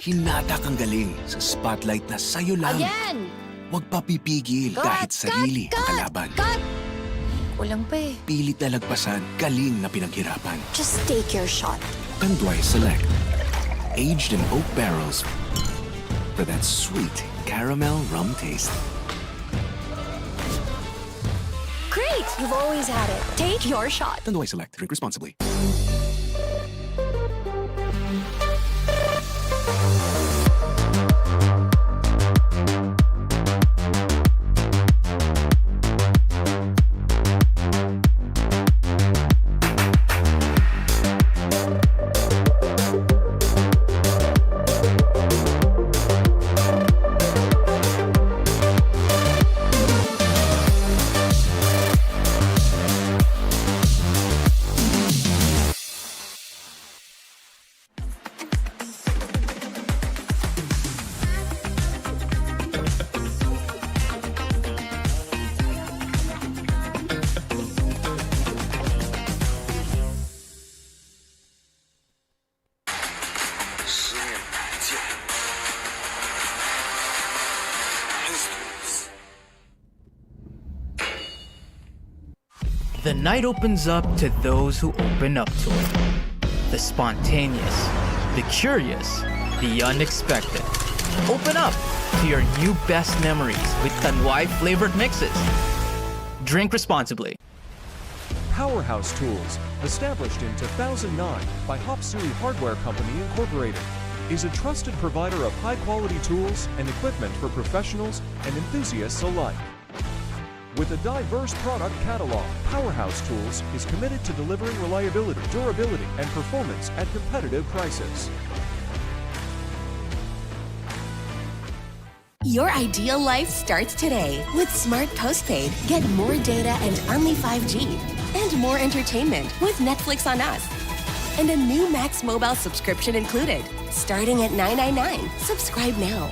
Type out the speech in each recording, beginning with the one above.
Hinata kang galing sa spotlight na sa'yo lang. Again! Huwag papipigil Cut! kahit sarili ang kalaban. Cut! Kulang pa eh. Pilit na lagpasan, galing na pinaghirapan. Just take your shot. Tanduay Select. Aged in oak barrels for that sweet caramel rum taste. Great! You've always had it. Take your shot. Tanduay Select. Drink responsibly. The night opens up to those who open up to it. The spontaneous, the curious, the unexpected. Open up to your new best memories with Tanduay flavored mixes. Drink responsibly. Powerhouse Tools, established in 2009 by Hopsui Hardware Company Incorporated, is a trusted provider of high-quality tools and equipment for professionals and enthusiasts alike. With a diverse product catalog, Powerhouse Tools is committed to delivering reliability, durability, and performance at competitive prices. Your ideal life starts today with Smart Postpaid. Get more data and only 5G. And more entertainment with Netflix on Us. And a new Max Mobile subscription included. Starting at $9.99. Subscribe now.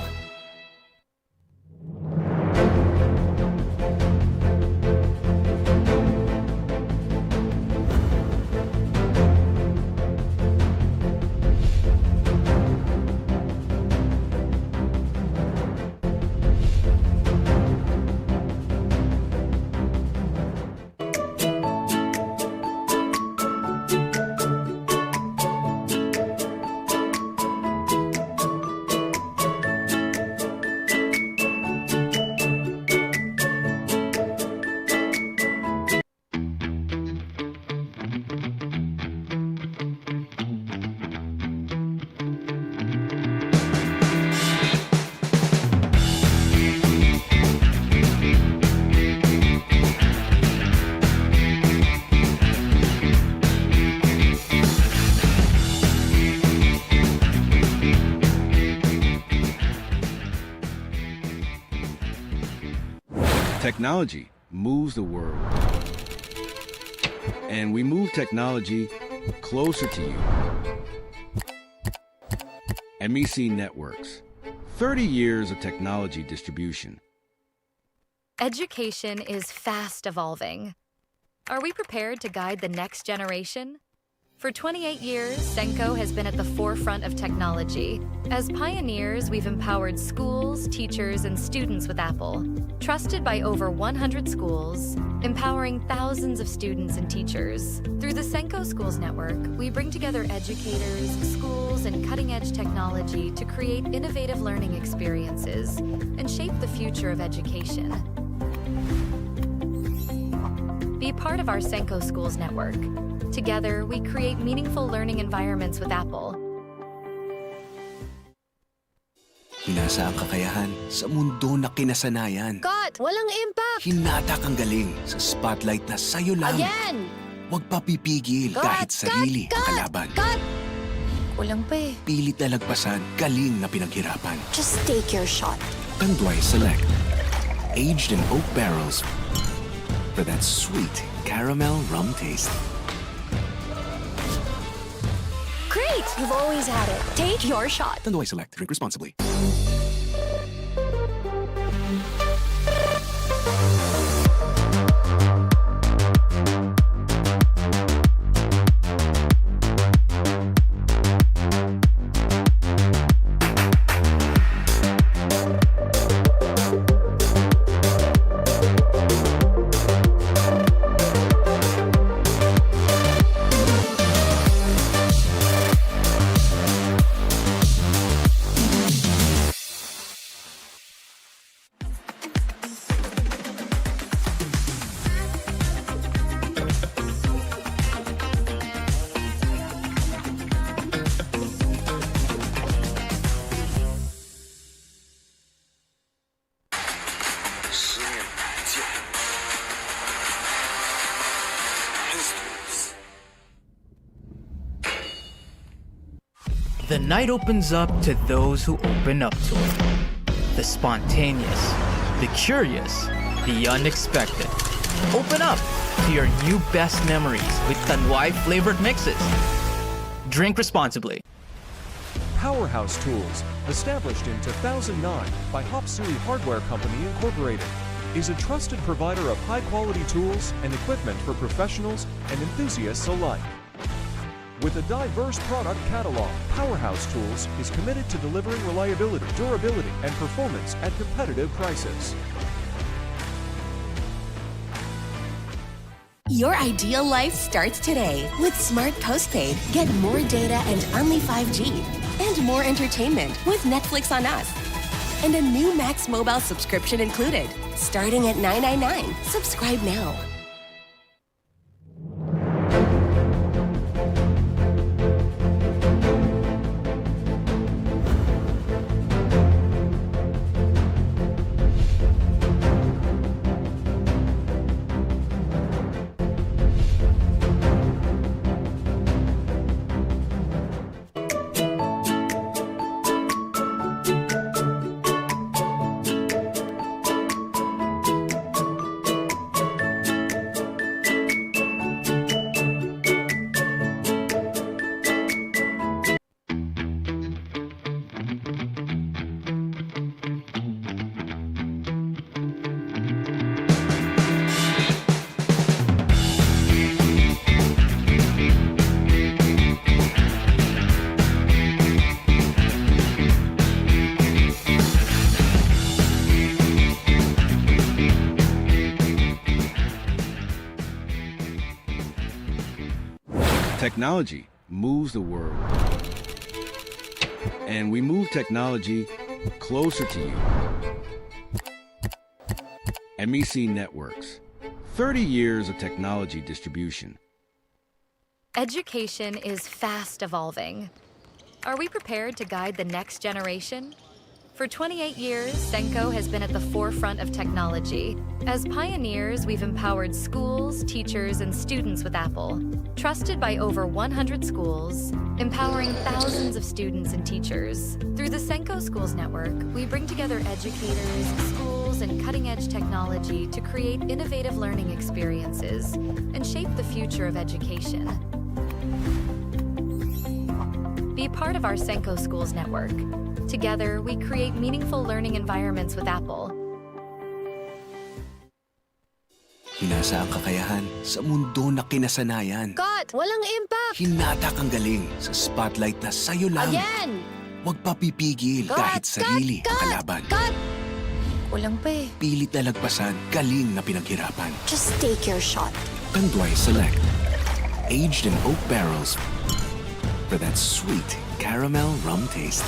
Technology moves the world, and we move technology closer to you. MEC Networks, 30 years of technology distribution. Education is fast evolving. Are we prepared to guide the next generation? For 28 years, Senko has been at the forefront of technology. As pioneers, we've empowered schools, teachers, and students with Apple. Trusted by over 100 schools, empowering thousands of students and teachers. Through the Senko Schools Network, we bring together educators, schools, and cutting-edge technology to create innovative learning experiences and shape the future of education. Be part of our Senko Schools Network. Together, we create meaningful learning environments with Apple. Hinasa ang kakayahan sa mundo na kinasanayan. Cut! Walang impact! Hinata kang galing sa spotlight na sa'yo lang. Again! Huwag papipigil Cut! kahit sarili ang kalaban. Cut! Kulang pa eh. Pilit na lagpasan, galing na pinaghirapan. Just take your shot. Tanduay Select. Aged in oak barrels for that sweet caramel rum taste. Great! You've always had it. Take your shot. Tanduay Select. Drink responsibly. The night opens up to those who open up to it. The spontaneous, the curious, the unexpected. Open up to your new best memories with Tanduay flavored mixes. Drink responsibly. Powerhouse Tools, established in 2009 by Fil-Chi Hardware Company Incorporated, is a trusted provider of high-quality tools and equipment for professionals and enthusiasts alike. With a diverse product catalog, Powerhouse Tools is committed to delivering reliability, durability, and performance at competitive prices. Your ideal life starts today. With Smart Postpaid, get more data and only 5G. And more entertainment with Netflix on Us. And a new Max Mobile subscription included. Starting at $9.99. Subscribe now. Technology moves the world. And we move technology closer to you. MEC Networks. 30 years of technology distribution. Education is fast evolving. Are we prepared to guide the next generation? For 28 years, Senko has been at the forefront of technology. As pioneers, we've empowered schools, teachers, and students with Apple. Trusted by over 100 schools, empowering thousands of students and teachers. Through the Senko Schools Network, we bring together educators, schools, and cutting-edge technology to create innovative learning experiences and shape the future of education. Be part of our Senko Schools Network. Together, we create meaningful learning environments with Apple. Hinasa ang kakayahan sa mundo na kinasanayan. Cut! Walang impact! Hinatak ang galing sa spotlight na sa'yo lang. Again! Huwag papipigil Cut! kahit sarili ang kalaban. Cut! Kulang pa eh. Pilit na lagpasan, galing na pinaghirapan. Just take your shot. Tanduay Select. Aged in oak barrels for that sweet caramel rum taste.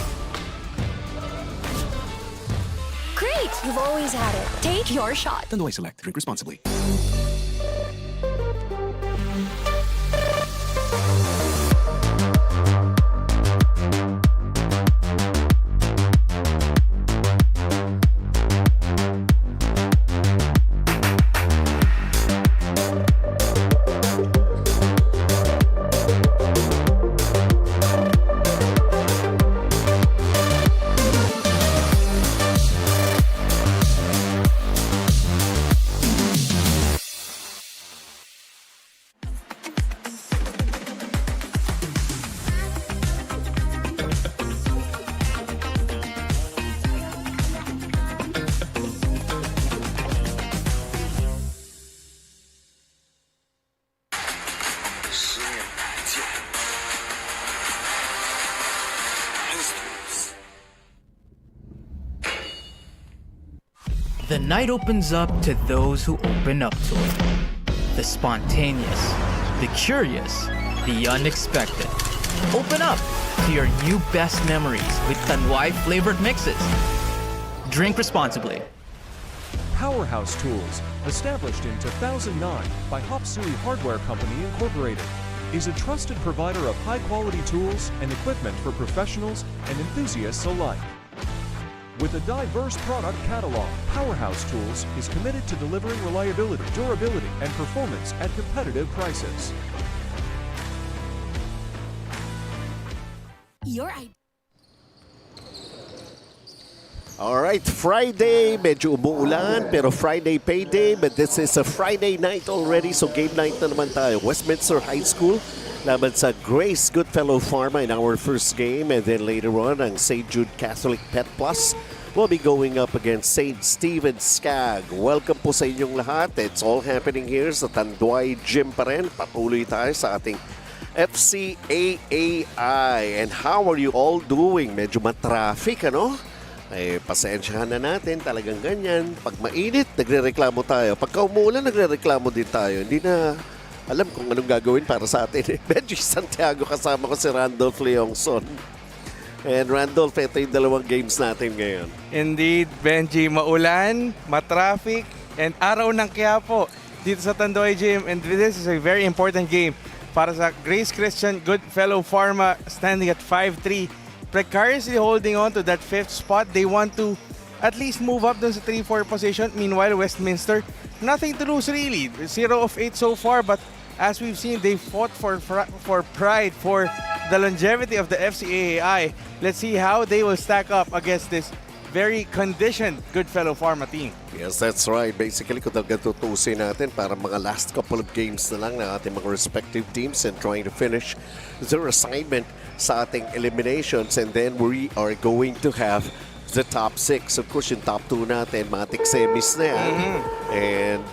Great! You've always had it. Take your shot. Tanduay Select. Drink responsibly. The night opens up to those who open up to it. The spontaneous, the curious, the unexpected. Open up to your new best memories with Tanduay flavored mixes. Drink responsibly. Powerhouse Tools, established in 2009 by Fil-Chi Hardware Company Incorporated, is a trusted provider of high-quality tools and equipment for professionals and enthusiasts alike. With a diverse product catalog, Powerhouse Tools is committed to delivering reliability, durability, and performance at competitive prices. Your idea. Alright, Friday, medyo umuulan pero Friday payday, but this is a Friday night already, so game night na naman tayo. Westminster High School laban sa Grace Goodfellow Pharma in our first game, and then later on ang St. Jude Catholic Pet Plus will be going up against St. Stephen Skag. Welcome po sa inyong lahat. It's all happening here sa Tanduay Gym pa rin. Patuloy tayo sa ating FCAAI. And how are you all doing? Medyo matraffic, ano? Eh, pasensyahan na natin, talagang ganyan. Pag mainit, nagre-reklamo tayo. Pagka umuulan, nagre-reklamo din tayo. Hindi na alam kung anong gagawin para sa atin. Benji Santiago, kasama ko si Randolph Leongson. And Randolph, ito yung dalawang games natin ngayon. Indeed, Benji, maulan, matraffic, and araw ng Quiapo dito sa Tanduay Gym. And this is a very important game para sa Grace Christian Goodfellow Pharma, standing at 5-3. Precariously holding on to that 5th spot. They want to at least move up dun sa 3-4 position. Meanwhile, Westminster, nothing to lose really. 0 of 8 so far, but as we've seen, they fought for pride, for the longevity of the FCAAI. Let's see how they will stack up against this very conditioned Goodfellow Pharma team. Yes, that's right. Basically, kung talagang tutusin natin para mga last couple of games na lang ng ating mga respective teams and trying to finish their assignment sa ating eliminations, and then we are going to have the top 6. Of course, yung top 2 natin, matik semis na yan. And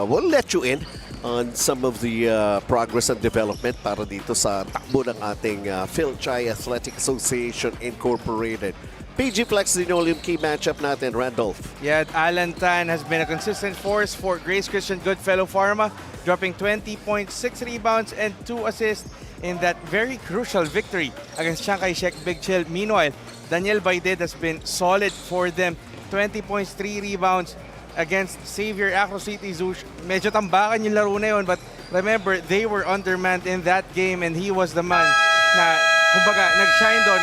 we'll let you in on some of the progress and development para dito sa takbo ng ating Fil-Chi Athletic Association Incorporated. PG Flex din yung key matchup natin, Randolph. Yeah, Alan Tan has been a consistent force for Grace Christian Goodfellow Pharma, dropping 20.6 rebounds and 2 assists in that very crucial victory against Chiang Kai-shek Big Chill. Meanwhile, Daniel Baided has been solid for them, 20 points, 3 rebounds against Xavier Acro City Zoo. Medyo tambakan yung laro na yun, but remember, they were undermanned in that game and he was the man na, kumbaga, nag-shine doon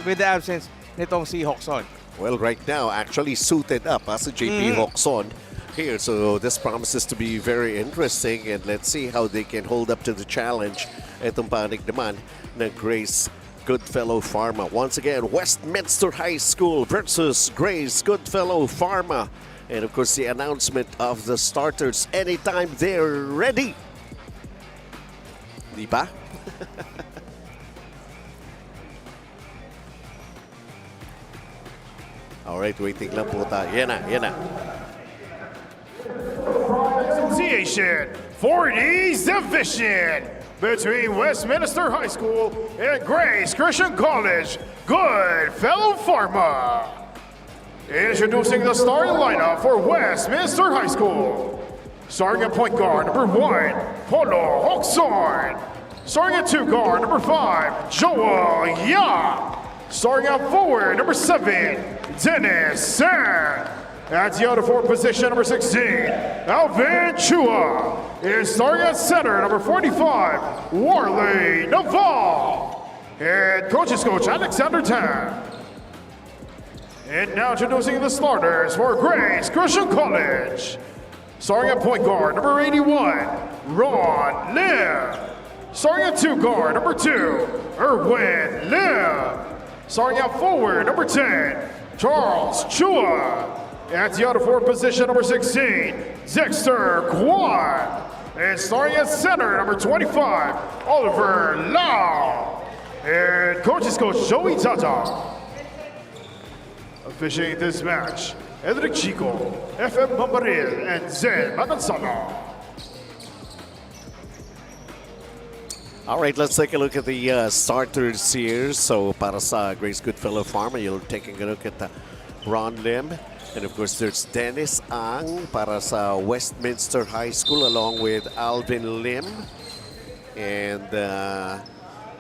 with the absence nitong si Hoxon. Well, right now, actually suited up as a JP Hoxon here. So this promises to be very interesting, and let's see how they can hold up to the challenge. Itong panig naman ng Grace Goodfellow Pharma. Once again, Westminster High School versus Grace Goodfellow Pharma. And of course, the announcement of the starters anytime they're ready. Di ba? Alright, waiting lang po tayo. Yan na, yan na. Association for East Division between Westminster High School and Grace Christian College Goodfellow Pharma. Introducing the starting lineup for Westminster High School. Starting at point guard, number 1, Polo Hoxon. Starting at 2 guard, number 5, Joel Ya. Starting at forward, number 7, Dennis San. At the other forward position, number 16, Alvin Chua. And starting at center, number 45, Warley Naval. And coaches coach Alexander Tan. And now introducing the starters for Grace Christian College. Starting at point guard, number 81, Ron Lim. Starting at 2 guard, number 2, Erwin Lim. Starting at forward, number 10, Charles Chua. At the other forward position, number 16, Dexter Kwan. And starting at center, number 25, Oliver Lau. And coaches coach Joey Tata. Officiating this match, Edric Chico, FM Mambaril, and Zen Matansana. All right, let's take a look at the starters here. So para sa Grace Goodfellow Pharma, you're taking a look at Ron Lim. And of course, there's Dennis Ang para sa Westminster High School along with Alvin Lim. And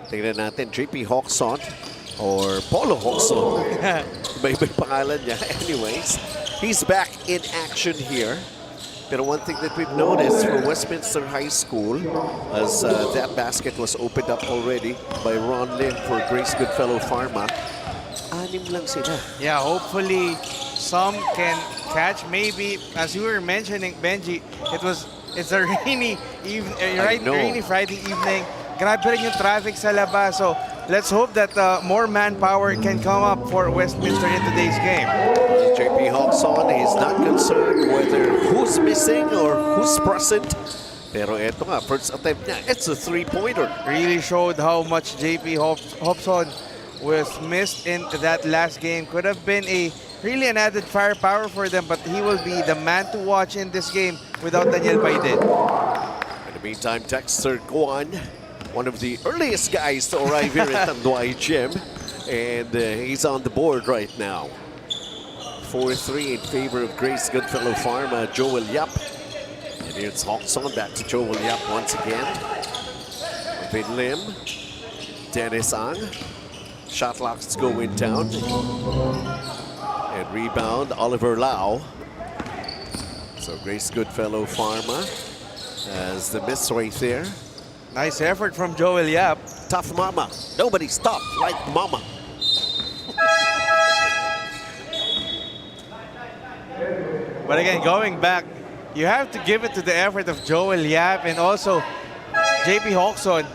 tingnan natin, JP Hoxon or Polo Hoxon. Iba-iba yung pangalan niya. Anyways, he's back in action here. Pero one thing that we've noticed for Westminster High School, as that basket was opened up already by Ron Lim for Grace Goodfellow Pharma, 6 lang sila. Yeah, hopefully some can catch. Maybe, as you were mentioning, Benji, it's a rainy Friday evening. Grabe rin yung traffic sa labas. So let's hope that more manpower can come up for Westminster in today's game. JP Hawkson is not concerned whether who's missing or who's present. Pero eto nga, first attempt niya, it's a three-pointer. Really showed how much JP Hobson was missed in that last game. Could have been really an added firepower for them, but he will be the man to watch in this game without Daniel Baidin. In the meantime, Dexter Guan, one of the earliest guys to arrive here at Tanduay Gym, and he's on the board right now. 4-3 in favor of Grace Goodfellow Pharma, Joel Yap. And here's Hawkson back to Joel Yap once again. Vin Lim, Dennis Ang. Shot locks go in down. And rebound, Oliver Lau. So Grace Goodfellow Pharma has the miss right there. Nice effort from Joel Yap. Tough mama. Nobody stopped like mama. But again, going back, you have to give it to the effort of Joel Yap and also JP Hawkson.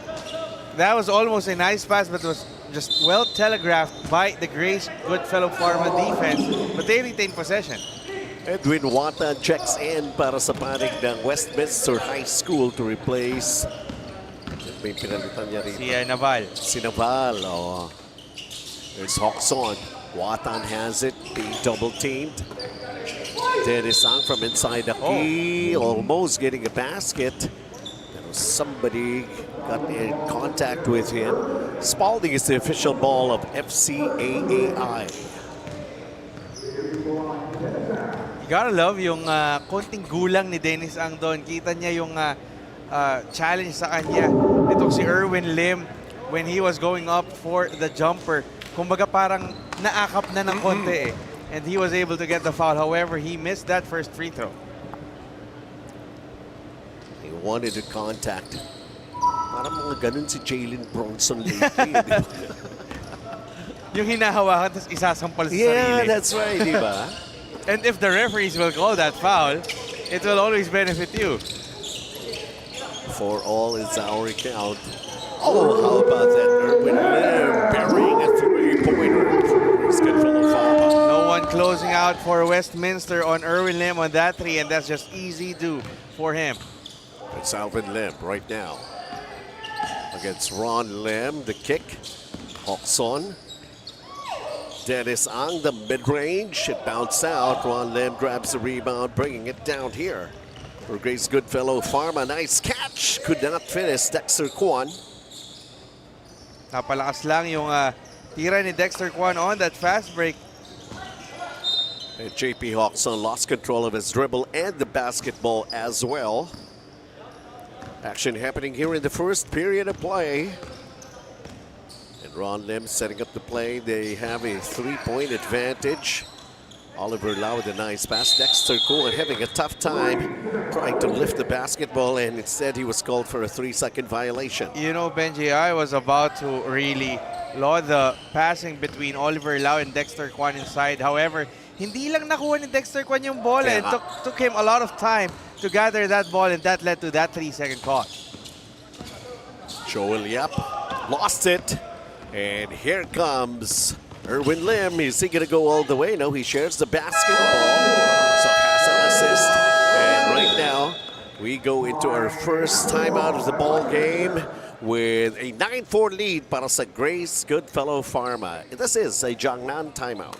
That was almost a nice pass, but it was just well telegraphed by the Grace Goodfellow Pharma defense. But they retain possession. Edwin Wata checks in para sa panig ng Westminster High School to replace. May pinalitan niya rito. Si Naval. Si Naval, oh. There's Hawkson. Watan has it, being double-teamed. Dennis Ang from inside the key, almost getting a basket. Somebody got in contact with him. Spalding is the official ball of FCAAI. You gotta love yung konting gulang ni Dennis Ang doon. Kita niya yung challenge sa kanya. Itong si Erwin Lim when he was going up for the jumper. Kumbaga parang naakap na ng konti eh. And he was able to get the foul. However, he missed that first free throw. He wanted to contact. Parang mga ganun si Jalen Bronson lately. Yung hinahawakan tapos isasampal sa sarili. Yeah, that's right, di ba? And if the referees will call that foul, it will always benefit you. For all is our account. Oh, how about that? Erwin Lim burying a three-pointer. It's good for the Pharma. No one closing out for Westminster on Erwin Lim on that three, and that's just easy do for him. It's Alvin Lim right now. Against Ron Lim, the kick. Hawkson. Dennis Ang, the mid-range. It bounced out. Ron Lim grabs the rebound, bringing it down here. For Grace Goodfellow Pharma, nice catch. Could not finish. Dexter Kwan. Napalakas lang yung tira ni Dexter Kwan on that fast break. And JP Hawkson lost control of his dribble and the basketball as well. Action happening here in the first period of play. And Ron Lim setting up the play. They have a three-point advantage. Oliver Lau with a nice pass. Dexter Kwan having a tough time trying to lift the basketball, and instead he was called for a 3-second violation. You know, Benji, I was about to really laud the passing between Oliver Lau and Dexter Kwan inside. However, hindi lang nakuha ni Dexter Kwan yung ball, and took him a lot of time to gather that ball, and that led to that 3-second call. Joel Yap lost it, and here comes Erwin Lim. Is he going to go all the way? No, he shares the basketball, so has an assist. And right now, we go into our first timeout of the ball game with a 9-4 lead para sa Grace Goodfellow Pharma. This is a Jiangnan timeout.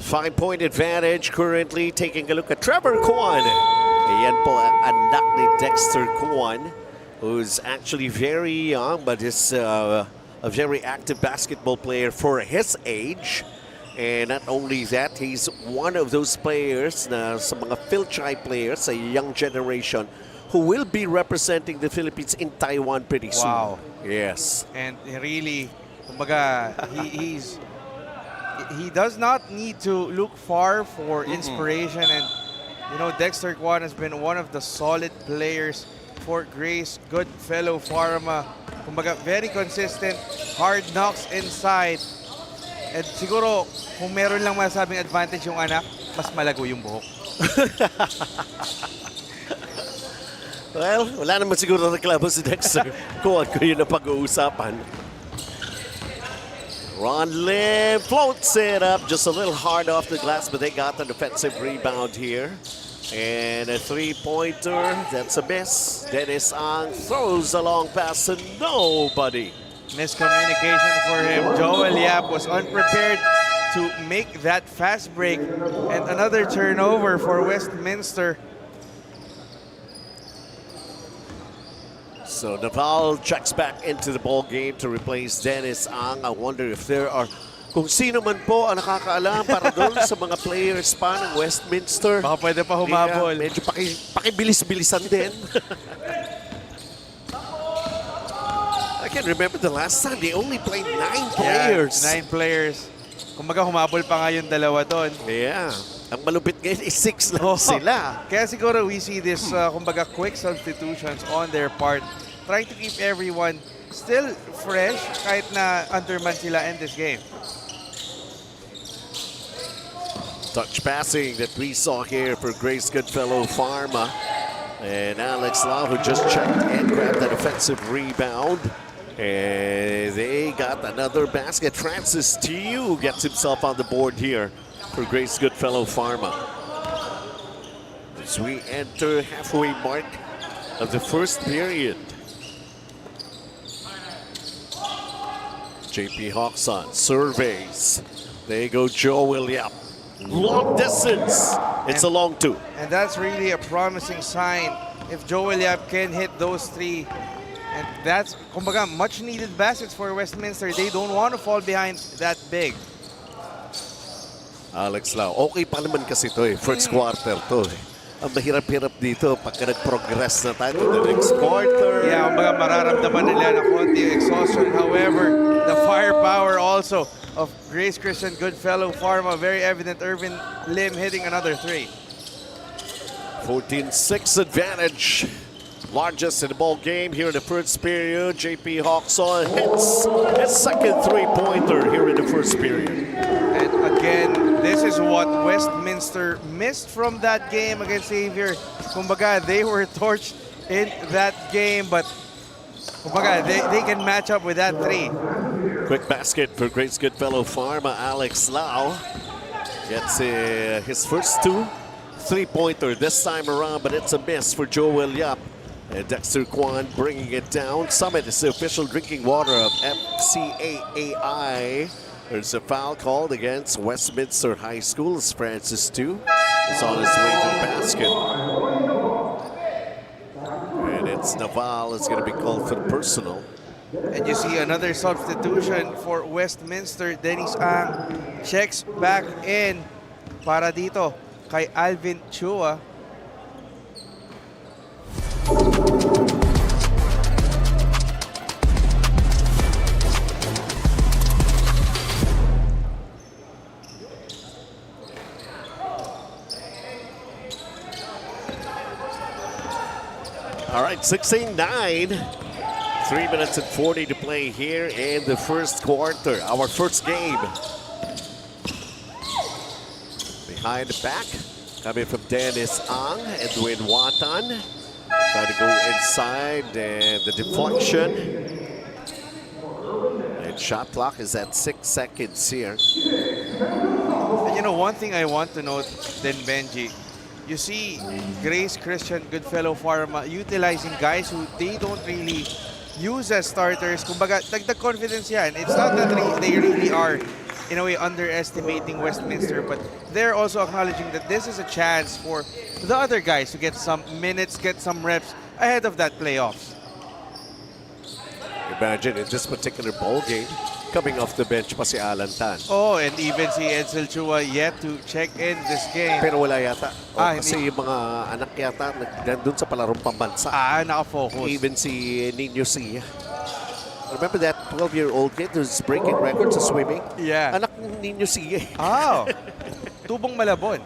Five-point advantage currently. Taking a look at Trevor Kwan. Ayan po ang anak ni Dexter Kwan. who's actually very young, but is a very active basketball player for his age. And not only that, he's one of those players na sa mga Fil-Chi players, a young generation, who will be representing the Philippines in Taiwan pretty soon. Wow. Yes. And really, kumbaga, he does not need to look far for inspiration. And, you know, Dexter Kwan has been one of the solid players for Grace Goodfellow Pharma. Kumbaga, very consistent, hard knocks inside. At siguro, kung meron lang masabing advantage yung anak, mas malago yung buhok. Well, wala naman siguro reklamo si Dexter kung ano yun ang pag-uusapan. Ron Lim floats it up just a little hard off the glass, but they got an offensive rebound here. And a three-pointer, that's a miss. Dennis Ang throws a long pass to nobody. Miscommunication for him. Joel Yap was unprepared to make that fast break. And another turnover for Westminster. So Naval checks back into the ball game to replace Dennis Ang. I wonder if there are, kung sino man po ang nakakaalam para doon sa mga players pa ng Westminster. Baka pwede pa humabol. Medyo pakibilis-bilisan din. I can't remember the last time. They only played 9 players. Yeah, 9 players. Kumbaga humabol pa nga yung dalawa doon. Yeah. Ang malupit ngayon is 6 lang sila. Kaya siguro we see this, kumbaga, quick substitutions on their part. Trying to keep everyone still fresh kahit na underman sila in this game. Touch passing that we saw here for Grace Goodfellow Pharma. And Alex Lau, who just checked and grabbed that offensive rebound. And they got another basket. Francis Tiu gets himself on the board here for Grace Goodfellow Pharma. As we enter halfway mark of the first period. JP Hawkson surveys. There you go, Joel Yap. Long distance. It's a long two. And that's really a promising sign if Joel Yap can hit those 3. And that's, kumbaga, much needed baskets for Westminster. They don't want to fall behind that big. Alex Lau, okay pa naman kasi ito eh. First quarter to eh. Ang mahirap-hirap dito pagka nag-progress na tayo to the next quarter. Yeah, kumbaga mararamdaman nila na konti exhaustion. However, the firepower also of Grace Christian Goodfellow Pharma, very evident. Irvin Lim hitting another 3. 14-6 advantage. Largest in the ball game here in the first period. JP Hawkson hits his second three-pointer here in the first period. And again, this is what Westminster missed from that game against Xavier. Kumbaga, they were torched in that game, but kumbaga, they can match up with that 3. Quick basket for Grace Goodfellow Pharma. Alex Lau gets his first 2 three-pointer this time around, but it's a miss for Joel Yap. And Dexter Kwan bringing it down. Summit is the official drinking water of FCAAI. There's a foul called against Westminster High School as Francis Tiu is on his way to the basket. And it's Naval is going to be called for the personal. And you see another substitution for Westminster. Dennis Ang checks back in para dito kay Alvin Chua. All right, 16-9. 3 minutes and 40 to play here in the first quarter. Our first game. Behind the back, coming from Dennis Ang, Edwin Watan. Trying to go inside, and the deflection. And shot clock is at 6 seconds here. And you know, one thing I want to note then, Benji, you see Grace Christian Goodfellow Pharma utilizing guys who they don't really use as starters. Kumbaga, dagdag confidence yan. It's not that they really are, in a way, underestimating Westminster, but they're also acknowledging that this is a chance for the other guys to get some minutes, get some reps ahead of that playoffs. Imagine in this particular ball game, coming off the bench pa si Alan Tan. Oh, and even si Edsel Chua yet to check in this game. Pero wala yata. Kasi hindi. yung mga anak yata nandun sa palarong pambansa. Nakafocus. Even si Nino Sia. Remember that 12-year-old kid who's breaking records sa swimming? Yeah. Anak ni Nino Sia. Tubong Malabon.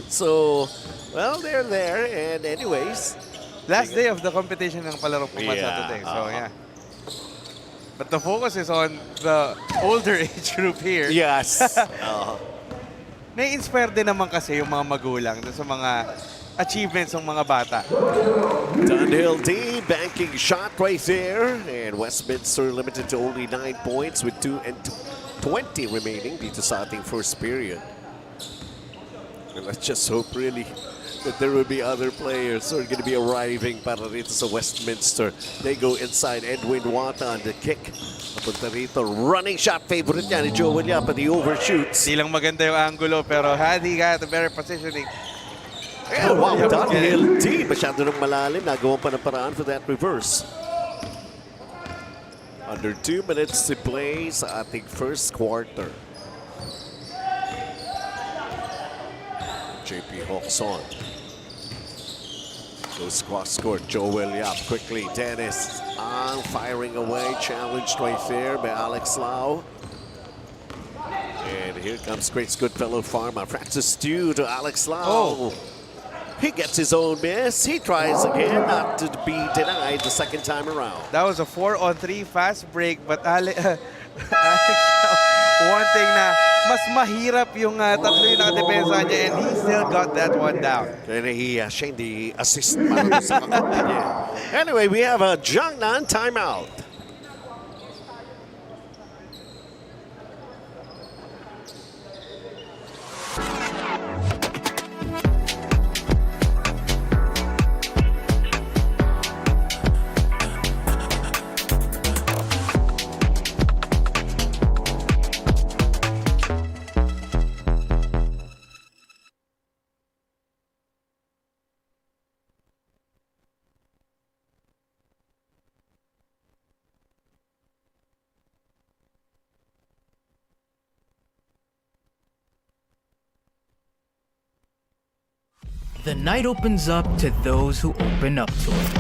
So, well, they're there. And anyways. Last day of the competition ng palarong pambansa today. So, yeah. But the focus is on the older age group here. Yes. Nai-inspire din naman kasi yung mga magulang sa mga achievements ng mga bata. Dunhill D, banking shot right there. And Westminster limited to only 9 points with 2 and 20 remaining dito sa ating first period. And let's just hope really that there will be other players who are going to be arriving para rito sa Westminster. They go inside. Edwin Wata on the kick. Napunta rito. Running shot. Favorite niya ni Joel Yap, but he overshoots. Di lang maganda yung angulo, pero had he got a better positioning. And wow, Dunhill D. Masyado nang malalim. Nagawa pa ng paraan for that reverse. Under 2 minutes to play sa ating first quarter. JP Hawks on. Goes cross court. Joel Yap quickly. Dennis firing away. Challenged right there by Alex Lau. And here comes Great Goodfellow Pharma. Francis Stew to Alex Lau. He gets his own miss. He tries again, not to be denied the second time around. That was a 4-on-3 fast break, but Alex one thing na mas mahirap yung tatlo yung nakadepensa niya, and he still got that one down. And siya hindi assist para sa kakampi niya. Anyway, we have a Jiangnan timeout. The night opens up to those who open up to it.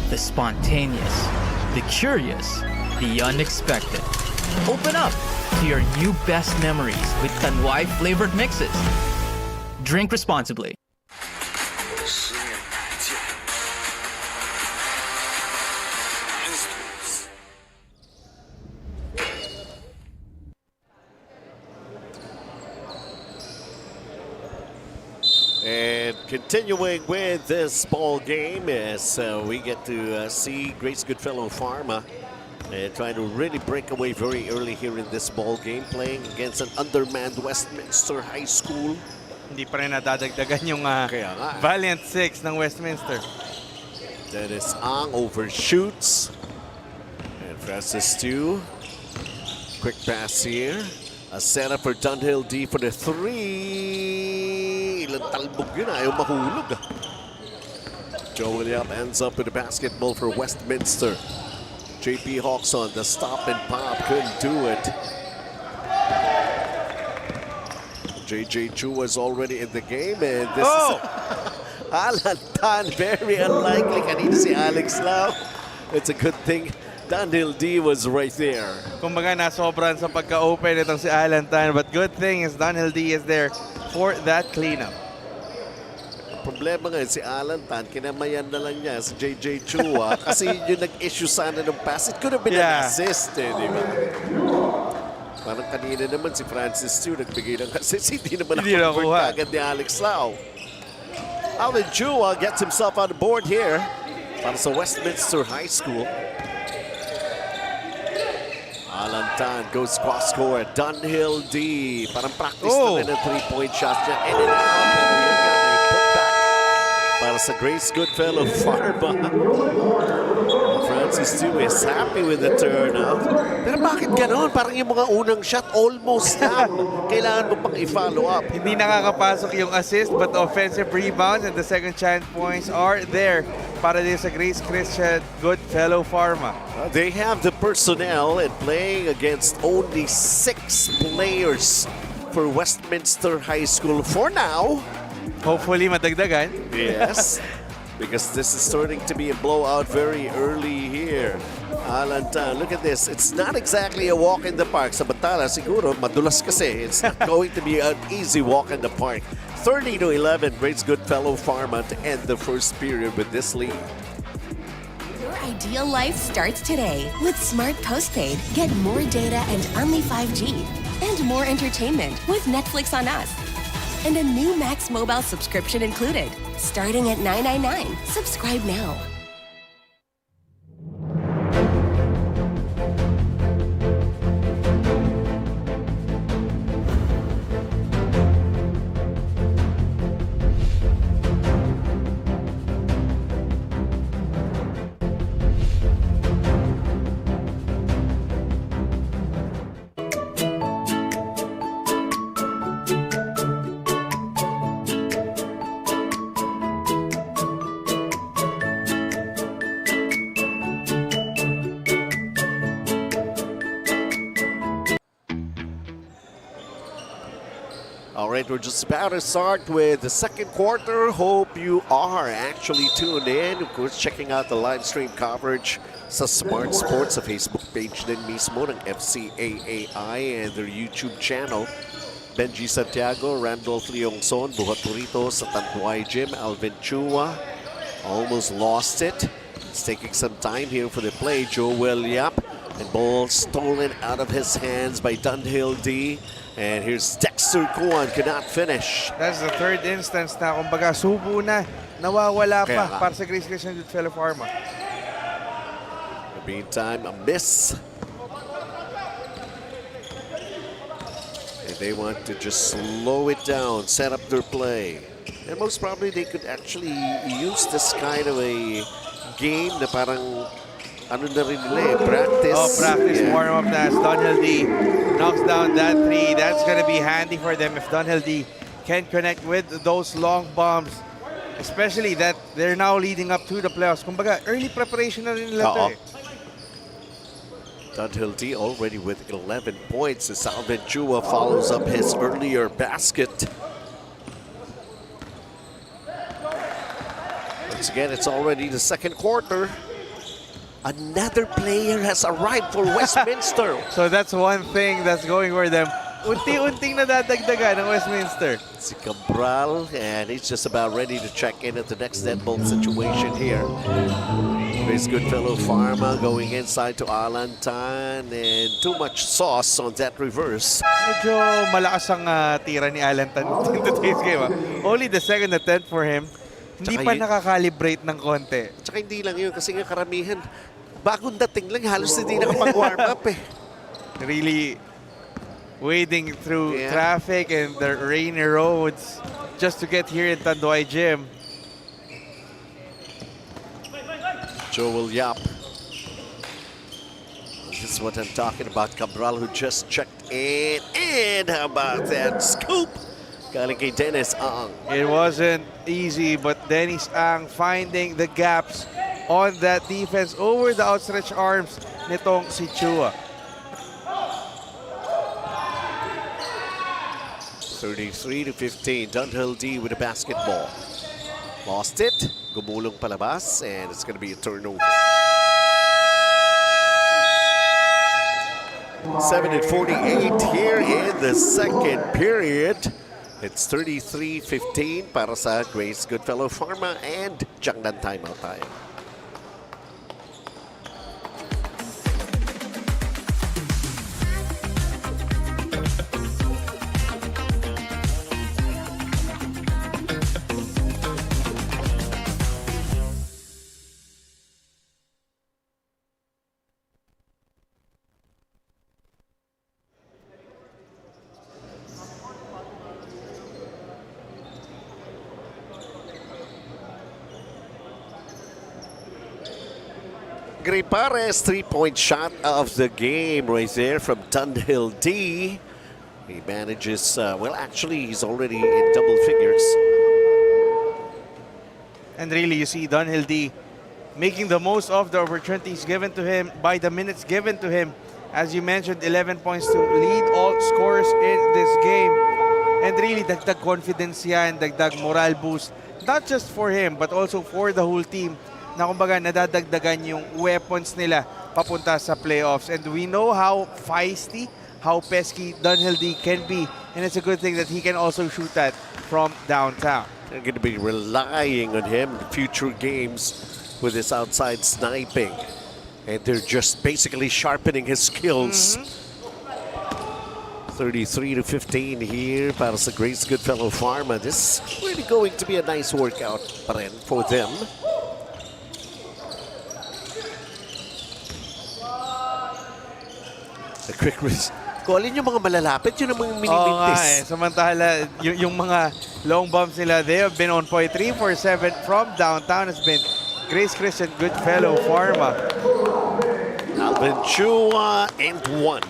The spontaneous, the curious, the unexpected. Open up to your new best memories with Tanduay flavored mixes. Drink responsibly. And continuing with this ball game as we get to see Grace Goodfellow Pharma trying to really break away very early here in this ball game, playing against an undermanned Westminster High School. Hindi pa rin nadadagdagan yung Valiant 6 ng Westminster. Dennis Ang overshoots. And Francis Stew. Quick pass here. A setup for Dunhill D for the 3. Ilang talbog yun, ayaw mahulog. Joel Yap ends up with a basketball for Westminster. JP Hawks on the stop and pop, couldn't do it. JJ Chu was already in the game, and this is Alan Tan, very unlikely. Kanina si Alex Lau. It's a good thing Dunhill D was right there. Kumbaga nasobran sa pagka-open itong si Alan Tan, but good thing is Dunhill D is there for that cleanup. Problema nga si Alan Tan, kinamayan na lang niya si JJ Chua kasi yung nag-issue sana ng pass. It could have been an assist, di ba? Parang kanina naman si Francis Stew nagbigay ng assist. Hindi naman ako agad ni Alex Lau. Alan Chua gets himself on the board here para sa Westminster High School. Alan Tan goes cross court. Dunhill D. Parang practice na rin ng 3-point shots niya. In and out. Pero yun nga, may put back para sa Grace Goodfellow Pharma. Francis Tiu is happy with the turnout. Pero bakit gano'n? Parang yung mga unang shot, almost lang. Kailangan mo pang i-follow up. Hindi nakakapasok yung assist, but offensive rebounds and the second chance points are there para din sa Grace Christian Goodfellow Pharma. They have the personnel and playing against only 6 players for Westminster High School for now. Hopefully madagdagan. Yes, because this is starting to be a blowout very early here. Alantan, look at this. It's not exactly a walk in the park. Sa Batala, siguro, madulas kasi. It's not going to be an easy walk in the park. 30-11, Grace Goodfellow Pharma to end the first period with this lead. Your ideal life starts today with Smart Postpaid. Get more data and only 5G. And more entertainment with Netflix on Us. And a new Max Mobile subscription included. Starting at $9.99. Subscribe now. All right, we're just about to start with the second quarter. Hope you are actually tuned in. Of course, checking out the live stream coverage sa Smart Sports sa Facebook page din mismo ng FCAAI and their YouTube channel. Benji Santiago, Randolph Leongson, Buhat Turito sa Tanduay Gym, Alvin Chua almost lost it. It's taking some time here for the play. Joel Yap, and ball stolen out of his hands by Dunhill D. And here's Dexter Kuan, cannot finish. That's the third instance na kumbaga subo na, nawawala pa para sa Grace Christian Goodfellow Pharma. In the meantime, a miss. And they want to just slow it down, set up their play. And most probably they could actually use this kind of a game na parang ano na rin nila eh, practice. Oh, practice warm-up na as Dunhill D knocks down that three. That's going to be handy for them if Dunhill D can connect with those long bombs. Especially that they're now leading up to the playoffs. Kumbaga, early preparation na rin nila ito eh. Dunhill D already with 11 points as Alvin Chua follows up his earlier basket. Once again, it's already the second quarter. Another player has arrived for Westminster. So that's one thing that's going for them. Unti-unting nadadagdagan ng Westminster. Si Cabral, and he's just about ready to check in at the next dead ball situation here. Grace Goodfellow Pharma going inside to Alantan, and too much sauce on that reverse. Medyo malakas ang tira ni Alantan in today's game. Only the second attempt for him. Hindi pa nakakalibrate ng konti. Tsaka hindi lang yun, kasi nga karamihan, bagong dating lang, halos hindi nakapag-warm up eh. Really wading through traffic and the rainy roads just to get here in Tanduay Gym. Joel Yap. This is what I'm talking about. Cabral, who just checked in. And how about that scoop? Galing kay Dennis Ang. It wasn't easy, but Dennis Ang finding the gaps on that defense over the outstretched arms nitong si Chua. 33-15, Dunhill D with a basketball. Lost it, gumulong palabas, and it's going to be a turnover. 7:48 here in the second period. It's 33-15 para sa Grace Goodfellow Pharma, and Jangdan timeout tayo. Gripares, 3-point shot of the game right there from Dunhill D. He manages, well, actually, he's already in double figures. And really, you see Dunhill D making the most of the opportunities given to him by the minutes given to him. As you mentioned, 11 points to lead all scorers in this game. And really, dagdag confidence yan, dagdag moral boost. Not just for him, but also for the whole team. Na kumbaga, nadadagdagan yung weapons nila papunta sa playoffs. And we know how feisty, how pesky Dunhill D can be. And it's a good thing that he can also shoot that from downtown. They're going to be relying on him in future games with his outside sniping. And they're just basically sharpening his skills. 33-15 here para sa Grace Goodfellow Pharma. This is really going to be a nice workout pa rin for them. The quick risk. Kung alin yung mga malalapit, yun ang mga mini-mintis. Samantala, yung mga long bumps nila, they have been on point. 3 for 7 from downtown has been Grace Christian Goodfellow Pharma. Alvin Chua and 1.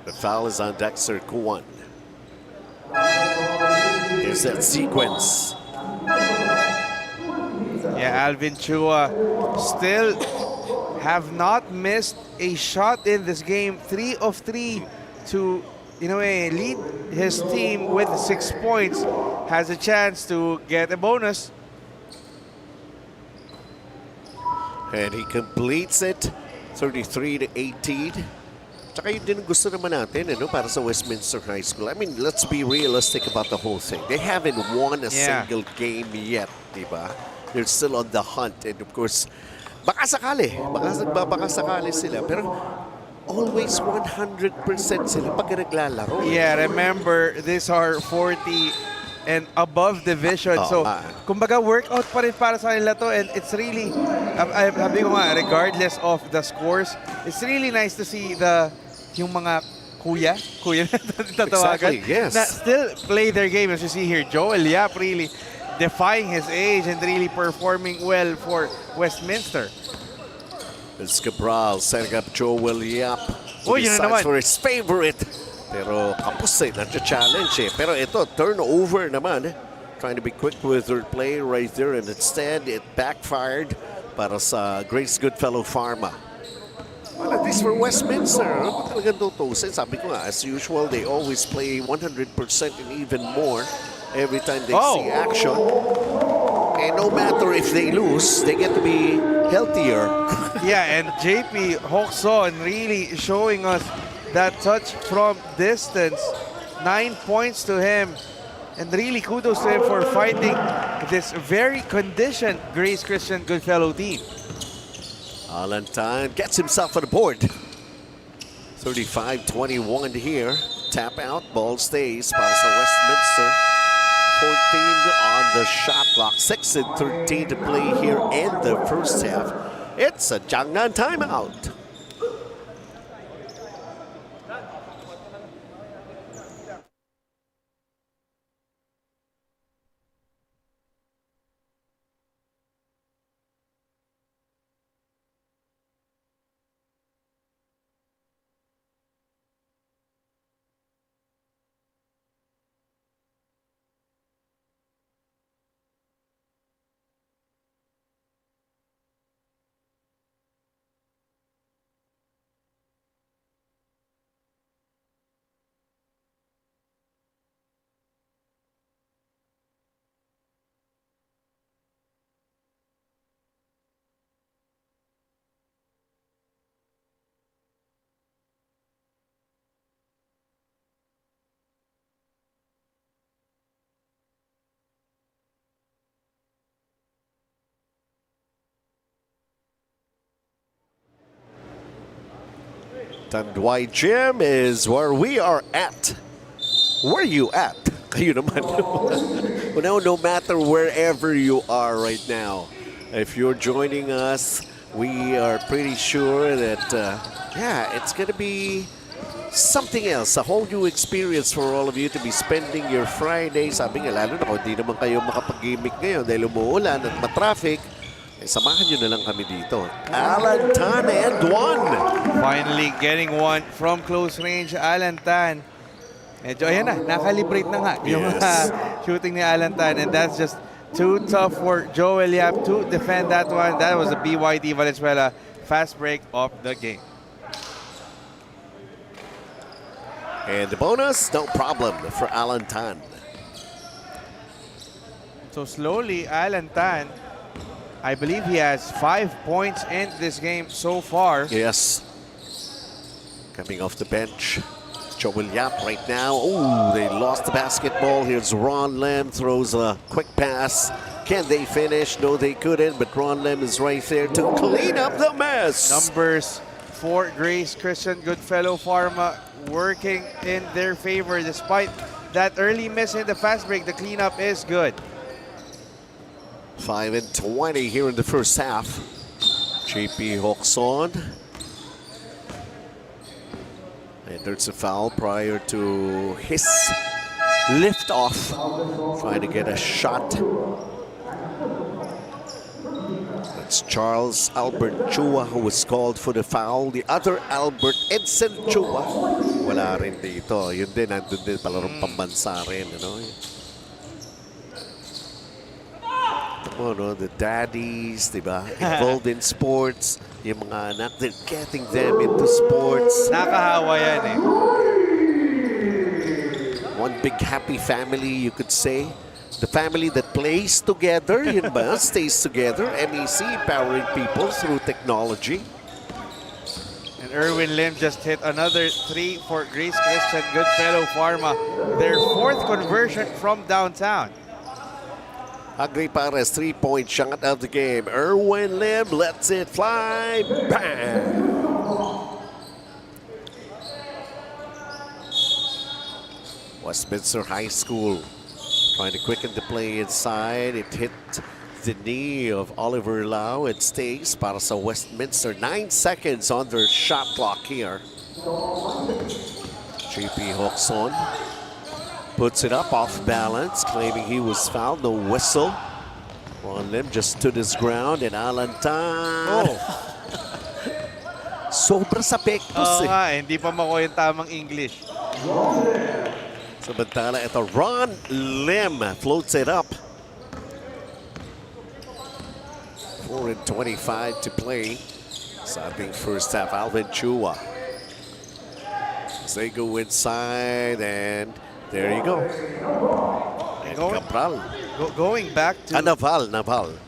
The foul is on Dexter Kuwan. Here's that sequence. Yeah, Alvin Chua still have not missed a shot in this game. 3 of 3 to, in a way, lead his team with 6 points. Has a chance to get a bonus. And he completes it, 33-18. Tsaka yun din gusto naman natin, para sa Westminster High School. I mean, let's be realistic about the whole thing. They haven't won a single game yet, di ba? They're still on the hunt. And of course, baka sakali sila. Pero always 100% sila pag naglalaro. Yeah, remember, these are 40 and above division. So, kumbaga, workout pa rin para sa kanila to. And it's really, sabi ko nga, regardless of the scores, it's really nice to see yung mga kuya na tatawagan, exactly, yes, na still play their game. As you see here, Joel Yap really defying his age and really performing well for Westminster. It's Cabral setting up Joel Yap. Yun na naman. For his favorite. Pero kapos nag-challenge Pero ito, turnover naman. Trying to be quick with her play right there, and instead it backfired para sa Grace Goodfellow Pharma. Well, at least for Westminster, talagang tutusin. Sabi ko nga, as usual, they always play 100% and even more every time they see action. And no matter if they lose, they get to be healthier. Yeah, and JP Hokson really showing us that touch from distance. 9 points to him. And really kudos to him for fighting this very conditioned Grace Christian Goodfellow team. Alantine gets himself on the board. 35-21 here. Tap out, ball stays para sa Westminster. 14 on the shot clock. 6 and 13 to play here in the first half. It's a Jiangnan timeout. Tanduay Gym is where we are at. Where you at? Kayo naman. No matter wherever you are right now, if you're joining us, we are pretty sure that, it's going to be something else, a whole new experience for all of you to be spending your Friday. Sabi nga, lalo na kung hindi naman kayo makapag-gimmick ngayon dahil umuulan at matraffic. Samahan nyo na lang kami dito. Alan Tan and one. Finally getting one from close range, Alan Tan. Medyo, ayan na, nakalibrate na nga yung shooting ni Alan Tan. And that's just too tough for Joel Yap to defend that one. That was a BYD Valenzuela fast break of the game. And the bonus, no problem for Alan Tan. So slowly, Alan Tan, I believe he has 5 points in this game so far. Yes. Coming off the bench. Joel Yap right now. Oh, they lost the basketball. Here's Ron Lim, throws a quick pass. Can they finish? No, they couldn't, but Ron Lim is right there to clean up the mess. Numbers for Grace Christian Goodfellow Pharma working in their favor despite that early miss in the fast break. The cleanup is good. 5 and 20 here in the first half. JP Hoxon. And there's a foul prior to his lift off. Trying to get a shot. That's Charles Albert Chua who was called for the foul. The other Albert Edson Chua. Wala rin dito. Yun din, nandun din palarong pambansa rin. You know? Oh, no, the daddies, diba? Involved in sports. Yung mga anak, they're getting them into sports. Nakahawa yan eh. One big happy family, you could say. The family that plays together, yun ba? Stays together. MEC empowering people through technology. And Erwin Lim just hit another 3 for Grace Christian Goodfellow Pharma. Their 4th conversion from downtown. Agri Pares, 3-point shot of the game. Erwin Lim lets it fly. Bam! Westminster High School trying to quicken the play inside. It hit the knee of Oliver Lau. It stays para sa Westminster. 9 seconds on their shot clock here. JP Hoxon puts it up off balance, claiming he was fouled. No whistle. Ron Lim just stood his ground, and Alan Tan. Oh. Sobra sa pektos eh. Hindi pa makuha yung tamang English. Samantala, ito Ron Lim floats it up. 4 and 25 to play. Sa ating first half, Alvin Chua. As they go inside, and there you go. And Cabral. Going back to Naval.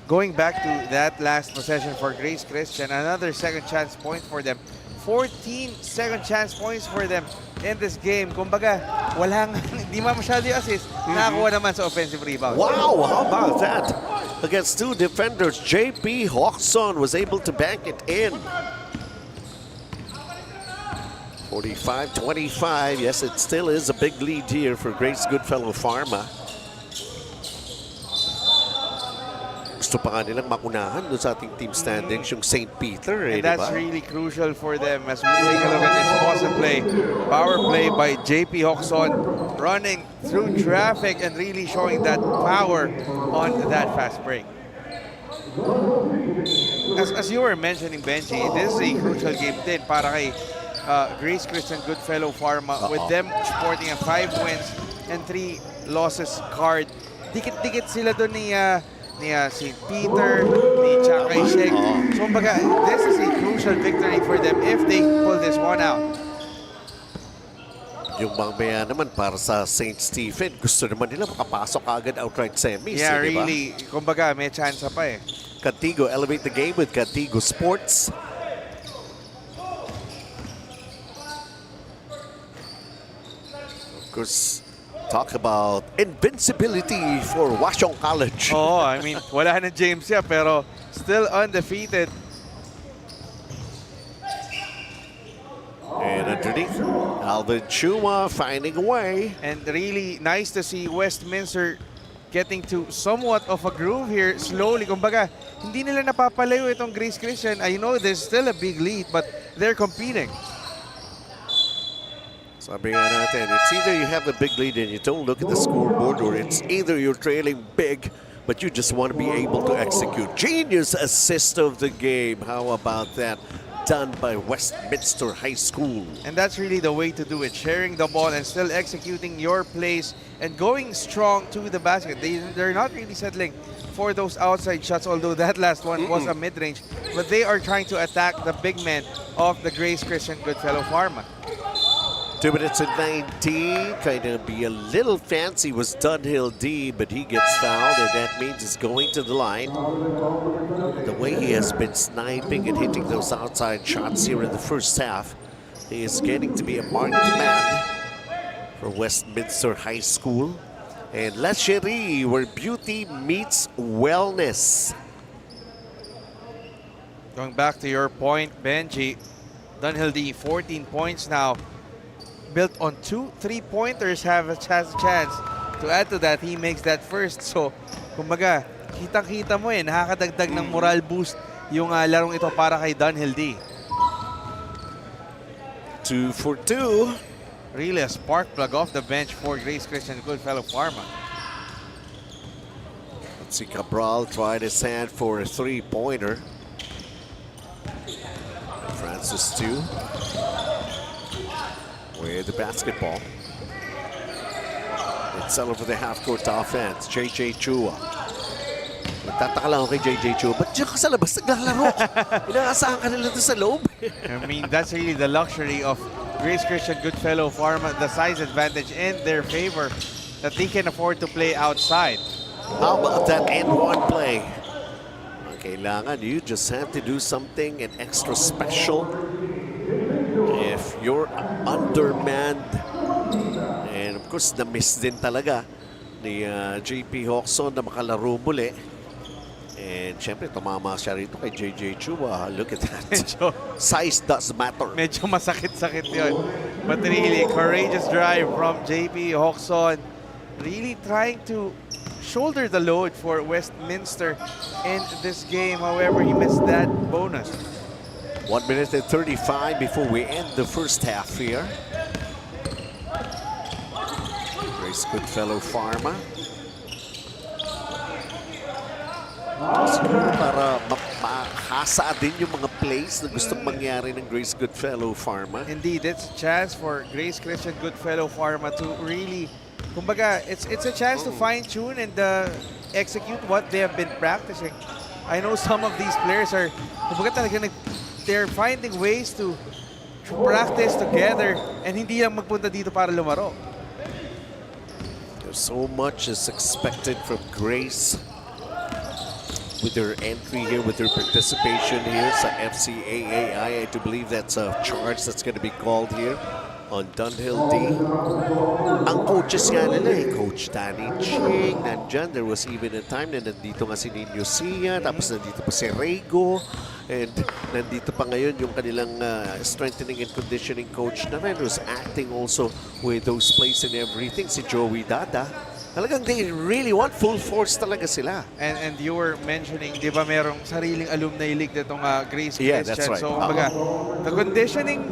Going back to that last possession for Grace Christian, another second chance point for them. 14 second chance points for them in this game. Kumbaga, hindi masyado yung assist. Nakakuha naman sa offensive rebound. Wow, how about that? Against 2 defenders, JP Hoxon was able to bank it in. 45-25. Yes, it still is a big lead here for Grace Goodfellow Pharma. Gusto pa nga nilang makunahan doon sa ating team standings yung St. Peter. And that's really crucial for them as we take a look at this awesome play. Power play by JP Hoxon, running through traffic and really showing that power on that fast break. As you were mentioning, Benji, this is a crucial game din para kay Grace Christian Goodfellow Pharma with them sporting a 5 wins and 3 losses card. Dikit-dikit sila doon ni St. Peter, ni Chakay Sheikh. So, kumbaga, this is a crucial victory for them if they pull this one out. Yung mamaya naman para sa St. Stephen, gusto naman nila makapasok agad outright semis. Yeah, diba? really. Kumbaga, may chance pa eh. Cantigo elevate the game with Cantigo Sports. Of course, talk about invincibility for Washong College. Oh, I mean, wala na James ya, pero still undefeated. And underneath, Alvin Chua finding a way. And really nice to see Westminster getting to somewhat of a groove here slowly. Kumbaga, hindi nila napapalayo itong Grace Christian. I know there's still a big lead, but they're competing. Sabi nga natin, it's either you have a big lead and you don't look at the scoreboard, or it's either you're trailing big but you just want to be able to execute. Genius assist of the game. How about that? Done by Westminster High School. And that's really the way to do it. Sharing the ball and still executing your plays and going strong to the basket. They're not really settling for those outside shots, although that last one was a mid-range. But they are trying to attack the big men of the Grace Christian Goodfellow Pharma. 2 minutes and 19. Kind of be a little fancy was Dunhill D, but he gets fouled, and that means he's going to the line. The way he has been sniping and hitting those outside shots here in the first half, he is getting to be a marked man for Westminster High School. And La Cherie, where beauty meets wellness. Going back to your point, Benji, Dunhill D, 14 points now. Built on 2 3-pointers, has a chance to add to that. He makes that first. So, kumbaga, kitang-kita mo nakakadagdag ng moral boost yung larong ito para kay Dunhill D. 2 for 2. Really a spark plug off the bench for Grace Christian Goodfellow Pharma. Let's see, Cabral tried his hand for a 3-pointer. Francis too. With the basketball. It's all over the half-court offense. JJ Chua. Nagtataka lang ako kay JJ Chua. Ba't diyan ka sa labas naglalaro? Inaasahan ka nila doon sa loob. I mean, that's really the luxury of Grace Christian Goodfellow Pharma, the size advantage in their favor that they can afford to play outside. How about that N1 play? Kailangan you just have to do something an extra special. If you're undermanned, and of course na-miss din talaga ni JP Hawkson na makalaro muli. And syempre tumama siya rito kay JJ Chua. Look at that. Size does matter. Medyo masakit-sakit yun. But really, courageous drive from JP Hawkson. Really trying to shoulder the load for Westminster in this game. However, he missed that bonus. 1 minute and 35 before we end the first half here. Grace Goodfellow Pharma. Siguro para mahasa din yung mga plays na gustong mangyari ng Grace Goodfellow Pharma. Indeed, it's a chance for Grace Christian Goodfellow Pharma to really, kumbaga, it's a chance to fine-tune and execute what they have been practicing. I know some of these players are, kumbaga talaga they're finding ways to practice together and hindi lang magpunta dito para lumaro. There's so much is expected from Grace with their entry here, with their participation here sa FCAAI. I do believe that's a charge that's going to be called here on Dunhill D. Ang coaches nga nila Coach Danny Ching, nandyan. There was even a time na nandito nga si Nino Sia, tapos nandito pa si Rego, and nandito pa ngayon yung kanilang strengthening and conditioning coach na rin, who's acting also with those plays and everything, si Joey Dada. Talagang they really want full force talaga sila. And you were mentioning, di ba merong sariling alumni league ditong Grace Christian. Yeah, that's right. So, kumbaga, the conditioning,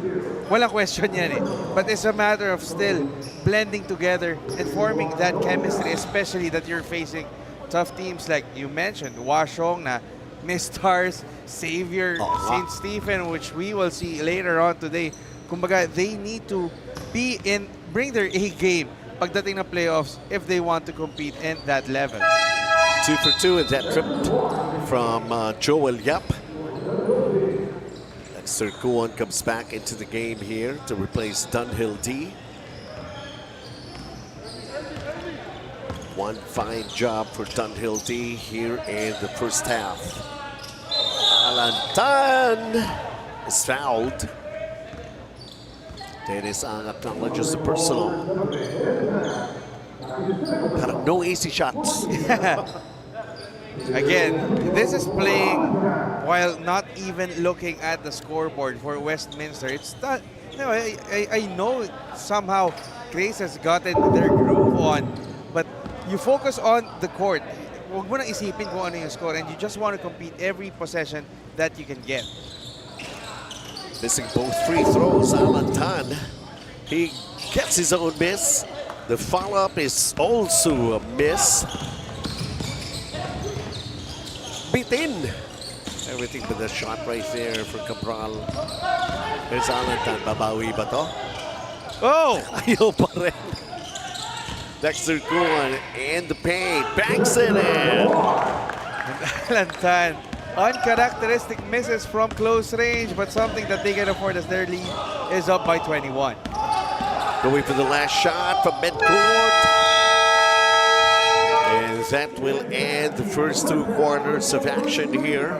walang question yan But it's a matter of still blending together and forming that chemistry, especially that you're facing tough teams like you mentioned, Washong na Miss Stars, Xavier, St. Stephen, which we will see later on today. Kumbaga, they need to bring their A game pagdating na playoffs if they want to compete in that level. 2 for 2 and that trip from Joel Yap. Dexter Kuon comes back into the game here to replace Dunhill D. One fine job for Dunhill D here in the first half. Alantan is fouled. Dennis Ang acknowledges the personal. Parang no easy shots. Again, this is playing while not even looking at the scoreboard for Westminster. It's not, I know somehow Grace has gotten their groove on, but you focus on the court. Huwag mo nang isipin kung ano yung score, and you just want to compete every possession that you can get. Missing both free throws, Alan Tan. He gets his own miss. The follow-up is also a miss. bitin. Everything but the shot right there for Cabral. There's Alantan. Babawi ba to? Oh! Ayaw pa rin. Dexter Kuan in the paint. Banks it in. Alantan. Uncharacteristic misses from close range, but something that they can afford as their lead is up by 21. Going for the last shot from midcourt. And that will end the first 2 quarters of action here.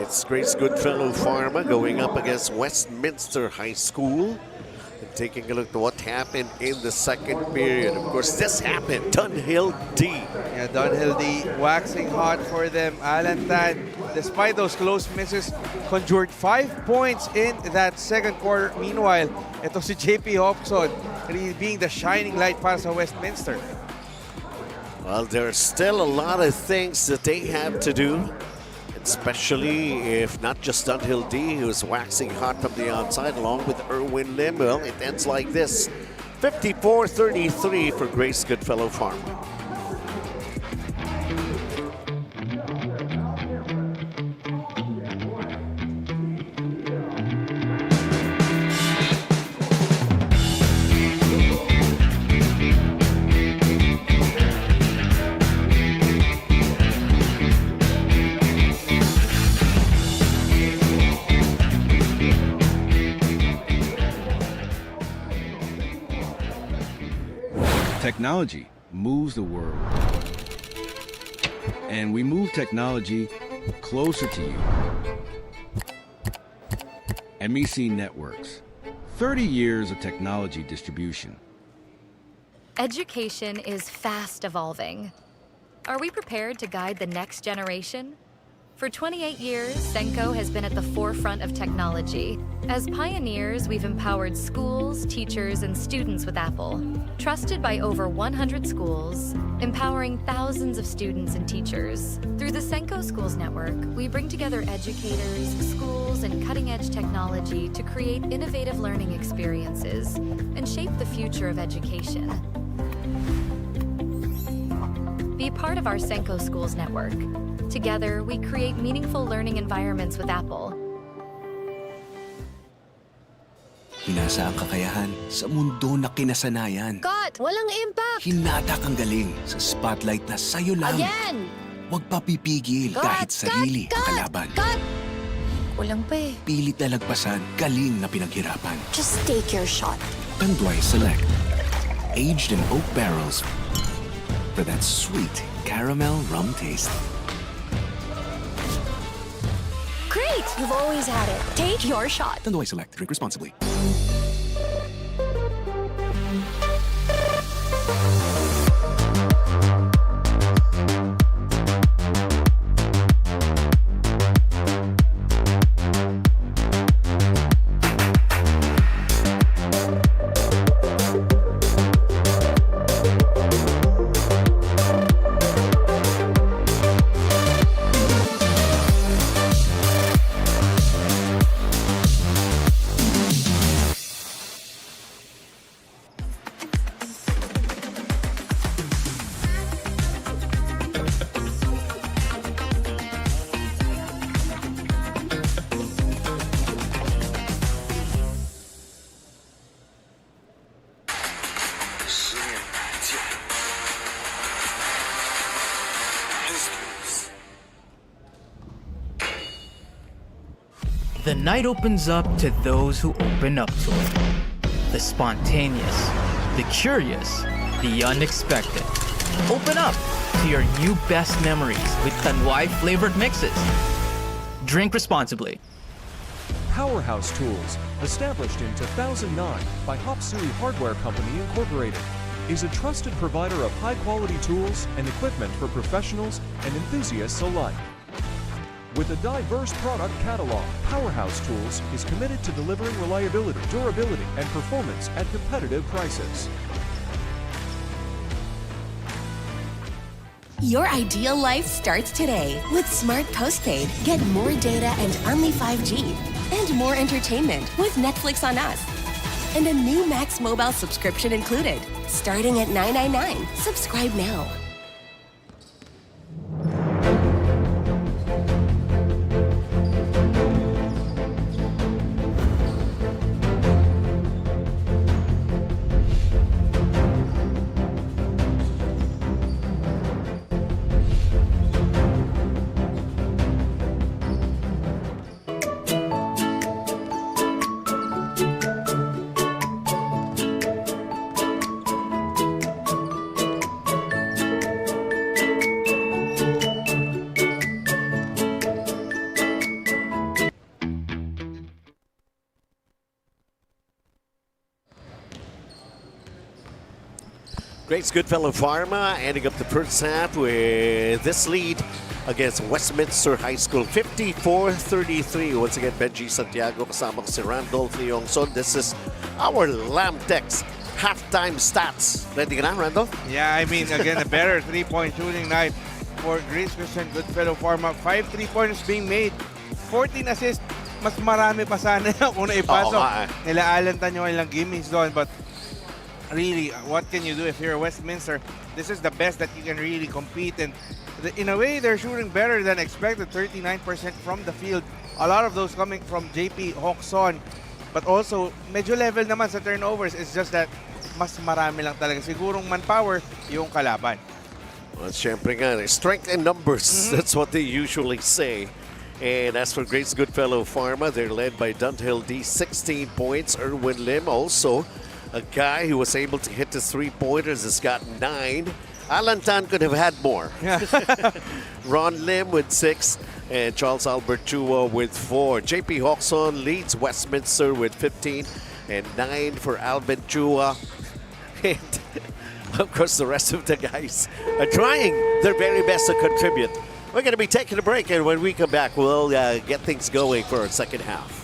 It's Grace Goodfellow Pharma going up against Westminster High School. And taking a look at what happened in the second period. Of course, this happened. Dunhill D. Yeah, Dunhill D waxing hot for them. Alantan, despite those close misses, conjured 5 points in that second quarter. Meanwhile, ito si JP Hobson really being the shining light para sa Westminster. Well, there's still a lot of things that they have to do, especially if not just Dunhill D, who's waxing hot from the outside, along with Erwin Lim. Well, it ends like this. 54-33 for Grace Goodfellow Pharma. Technology moves the world. And we move technology closer to you. MEC Networks. 30 years of technology distribution. Education is fast evolving. Are we prepared to guide the next generation? For 28 years, Senko has been at the forefront of technology. As pioneers, we've empowered schools, teachers, and students with Apple. Trusted by over 100 schools, empowering thousands of students and teachers. Through the Senko Schools Network, we bring together educators, schools, and cutting-edge technology to create innovative learning experiences and shape the future of education. Be part of our Senko Schools Network. Together, we create meaningful learning environments with Apple. Hinasa ang kakayahan sa mundo na kinasanayan. Cut! Walang impact! Hinatak ang galing sa spotlight na sa'yo lang. Again! Huwag papipigil Cut! kahit sarili ang kalaban. Cut! Kulang pa eh. Pilit na lagpasan, galing na pinaghirapan. Just take your shot. Tanduay Select. Aged in oak barrels for that sweet caramel rum taste. Great! You've always had it. Take your shot. Tanduay Select. Drink responsibly. The night opens up to those who open up to it. The spontaneous, the curious, the unexpected. Open up to your new best memories with Tanduay flavored mixes. Drink responsibly. Powerhouse Tools, established in 2009 by Hop-Sui Hardware Company Incorporated, is a trusted provider of high-quality tools and equipment for professionals and enthusiasts alike. With a diverse product catalog, Powerhouse Tools is committed to delivering reliability, durability, and performance at competitive prices. Your ideal life starts today with Smart Postpaid. Get more data and only 5G. And more entertainment with Netflix on Us. And a new Max Mobile subscription included. Starting at $9.99. Subscribe now. Grace Goodfellow Pharma ending up the first half with this lead against Westminster High School, 54-33. Once again, Benji Santiago kasama ko si Randolph Leongson. This is our Lamtex halftime stats. Ready ka na, Randolph? Yeah, I mean, again, a better three-point shooting night for Grace Christian Goodfellow Pharma. 5 3-pointers being made, 14 assists. Mas marami pa sana kung naipasok. Nilaalantan nyo ilang gimmicks doon, but really, what can you do if you're Westminster? This is the best that you can really compete, and in a way, they're shooting better than expected. 39% from the field. A lot of those coming from JP Hawkson. But also, medyo level naman sa turnovers. It's just that mas marami lang talaga. Sigurong manpower yung kalaban. Well, syempre nga, strength in numbers. That's what they usually say. And as for Grace Goodfellow Pharma, they're led by Dunhill D, 16 points. Erwin Lim also, a guy who was able to hit the three-pointers, has got 9. Alan Tan could have had more. Ron Lim with 6 and Charles Albert Chua with 4. JP Hawkson leads Westminster with 15 and 9 for Alvin Chua. And of course, the rest of the guys are trying their very best to contribute. We're going to be taking a break, and when we come back, we'll get things going for our second half.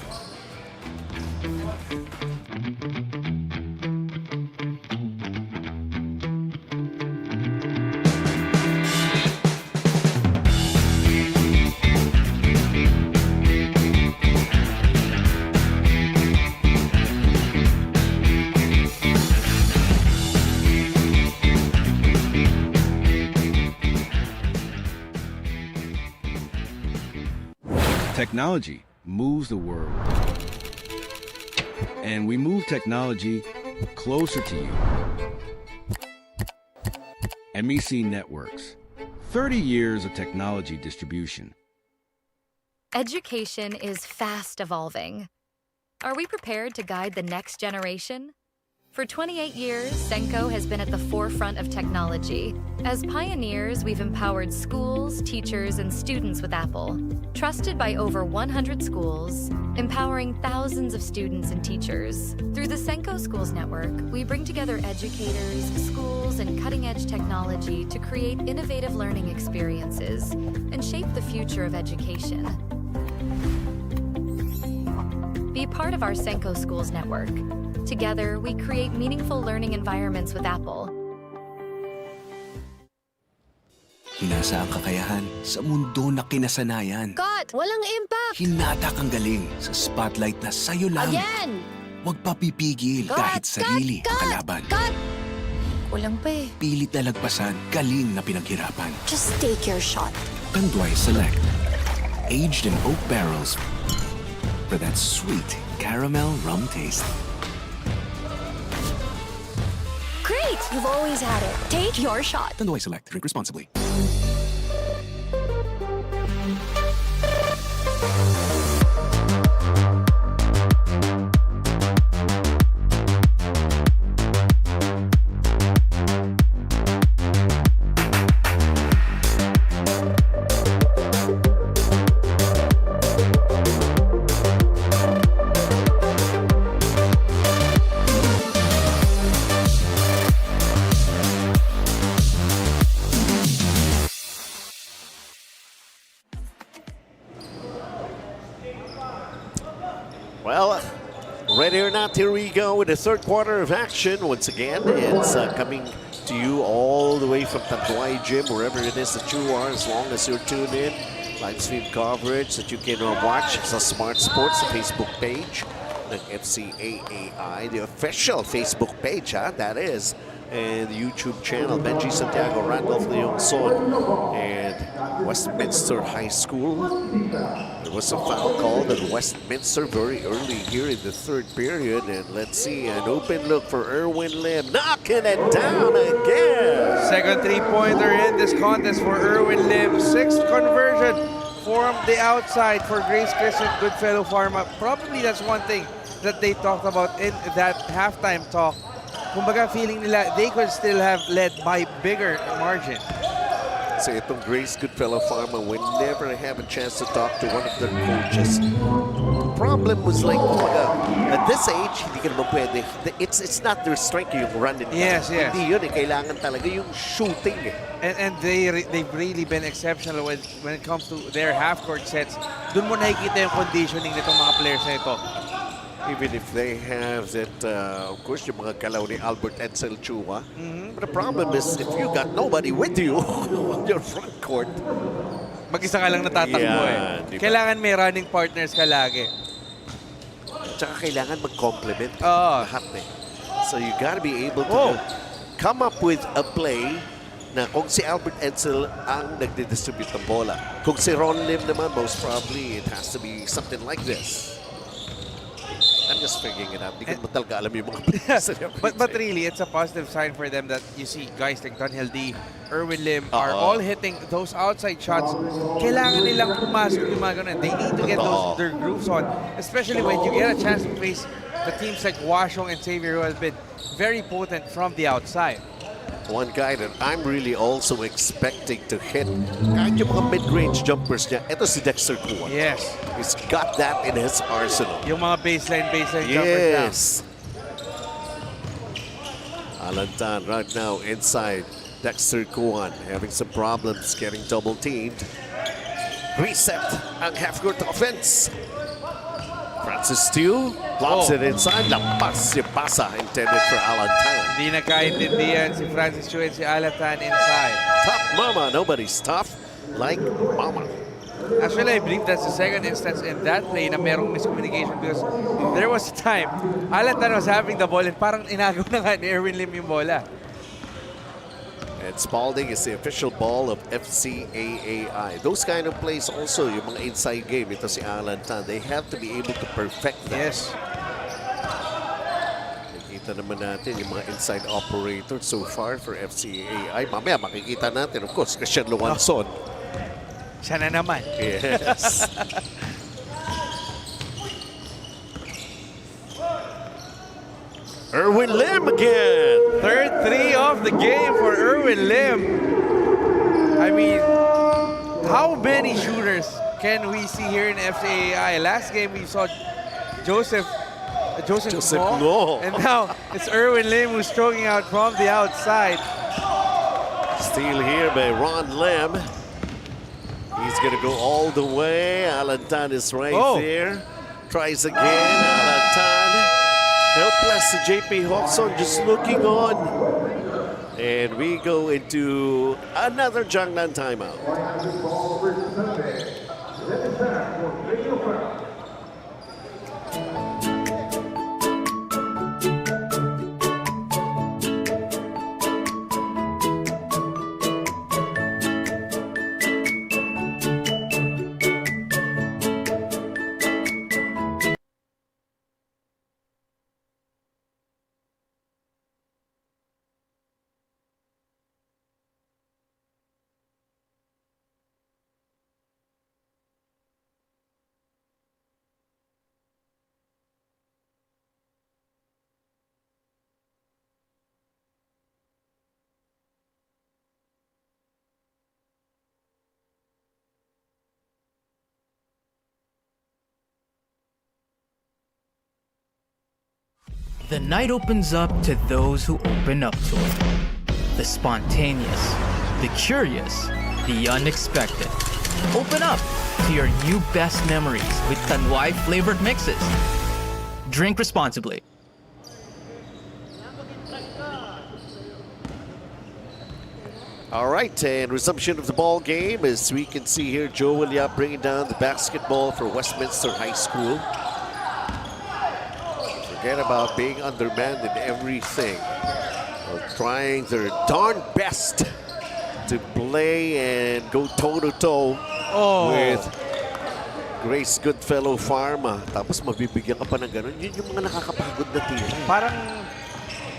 Technology moves the world. And we move technology closer to you. MEC Networks. 30 years of technology distribution. Education is fast evolving. Are we prepared to guide the next generation? For 28 years, Senko has been at the forefront of technology. As pioneers, we've empowered schools, teachers, and students with Apple. Trusted by over 100 schools, empowering thousands of students and teachers. Through the Senko Schools Network, we bring together educators, schools, and cutting-edge technology to create innovative learning experiences and shape the future of education. Be part of our Senko Schools Network. Together, we create meaningful learning environments with Apple. Hinasa ang kakayahan sa mundo na kinasanayan. Cut! Walang impact! Hinatak ang galing sa spotlight na sa'yo lang. Again! Huwag papipigil Cut! kahit sarili ang kalaban. Cut! Kulang pa eh. Pilit na lagpasan, galing na pinaghirapan. Just take your shot. Tanduay Select. Aged in oak barrels for that sweet caramel rum taste. Great! You've always had it. Take your shot. Tanduay Select. Drink responsibly. Well, ready or not, here we go with the third quarter of action. Once again, it's coming to you all the way from Tanduay Gym, wherever it is that you are, as long as you're tuned in. Live stream coverage that you can watch sa Smart Sports, the Facebook page, the FCAAI, the official Facebook page, that is. And the YouTube channel, Benji Santiago, Randolph Leongson, and Westminster High School. There was a foul called at Westminster very early here in the third period. And let's see, an open look for Erwin Lim, knocking it down again. Second three-pointer in this contest for Erwin Lim. Sixth conversion from the outside for Grace Christian Goodfellow Pharma. Probably that's one thing that they talked about in that halftime talk. Kumbaga, feeling nila they could still have led by bigger margin. So itong Grace Goodfellow Pharma, whenever I have a chance to talk to one of their coaches, the problem was like, at this age, hindi ka naman pwede. It's not their strength yung running. Yes, yes. Hindi yun eh. Kailangan talaga yung shooting eh. And they've really been exceptional when it comes to their half-court sets. Doon mo nakikita yung conditioning nitong mga players na ito. Even if they have that, of course, yung mga galaw ni Albert Edsel Chua. But the problem is, if you got nobody with you on your front court, mag-isa ka lang natatakbo diba? Kailangan may running partners ka lagi. Tsaka kailangan mag-complement lahat eh. So you gotta be able to come up with a play na kung si Albert Edsel ang nagdi-distribute ng bola. Kung si Ron Lim naman, most probably it has to be something like this. I'm just figuring it out. Di ko talaga alam yung mga plays. But really, it's a positive sign for them that you see guys like Daniel D, Erwin Lim are all hitting those outside shots. Kailangan nilang pumasok yung mga ganun. They need to get their grooves on, especially when you get a chance to face the teams like Washong and Xavier who has been very potent from the outside. One guy that I'm really also expecting to hit kahit yung mga mid-range jumpers niya, ito si Dexter Kuan. Yes. He's got that in his arsenal. Yung mga baseline jumpers niya. Yes. Alantan right now inside. Dexter Kuan having some problems getting double-teamed. Reset ang half-court offense. Francis Stew lobs it inside. Lampas yung pasa intended for Alantan. Hindi nagkaintindihan si Francis Chu and si Alantan inside. Tough mama. Nobody's tough like mama. Actually, I believe that's the second instance in that play na merong miscommunication because there was a time Alantan was having the ball and parang inagaw na nga ni Erwin Lim yung bola. And Spalding is the official ball of FCAAI. Those kind of plays also, yung mga inside game, ito si Alantan, they have to be able to perfect that. Yes. Nakikita naman natin yung mga inside operators so far for FCAAI. Mamaya makikita natin, of course, Christian Luwanson. Siya na naman. Yes. Erwin Lim again. Third three of the game for Erwin Lim. I mean, how many shooters can we see here in FCAI? Last game we saw Joseph Ngo. And now it's Erwin Lim who's stroking out from the outside. Steal here by Ron Lim. He's going to go all the way. Alantan is right there. Tries again. Alantan. Helpless to JP Hawkson, just looking on. And we go into another Jiangnan timeout. The night opens up to those who open up to it. The spontaneous, the curious, the unexpected. Open up to your new best memories with Tanduay flavored mixes. Drink responsibly. All right, and resumption of the ball game. As we can see here, Joel Yap bringing down the basketball for Westminster High School. Forget about being undermanned in everything. They're trying their darn best to play and go toe-to-toe with Grace Goodfellow Pharma. Tapos mabibigyan ka pa ng ganun. Yun yung mga nakakapagod na tira. Parang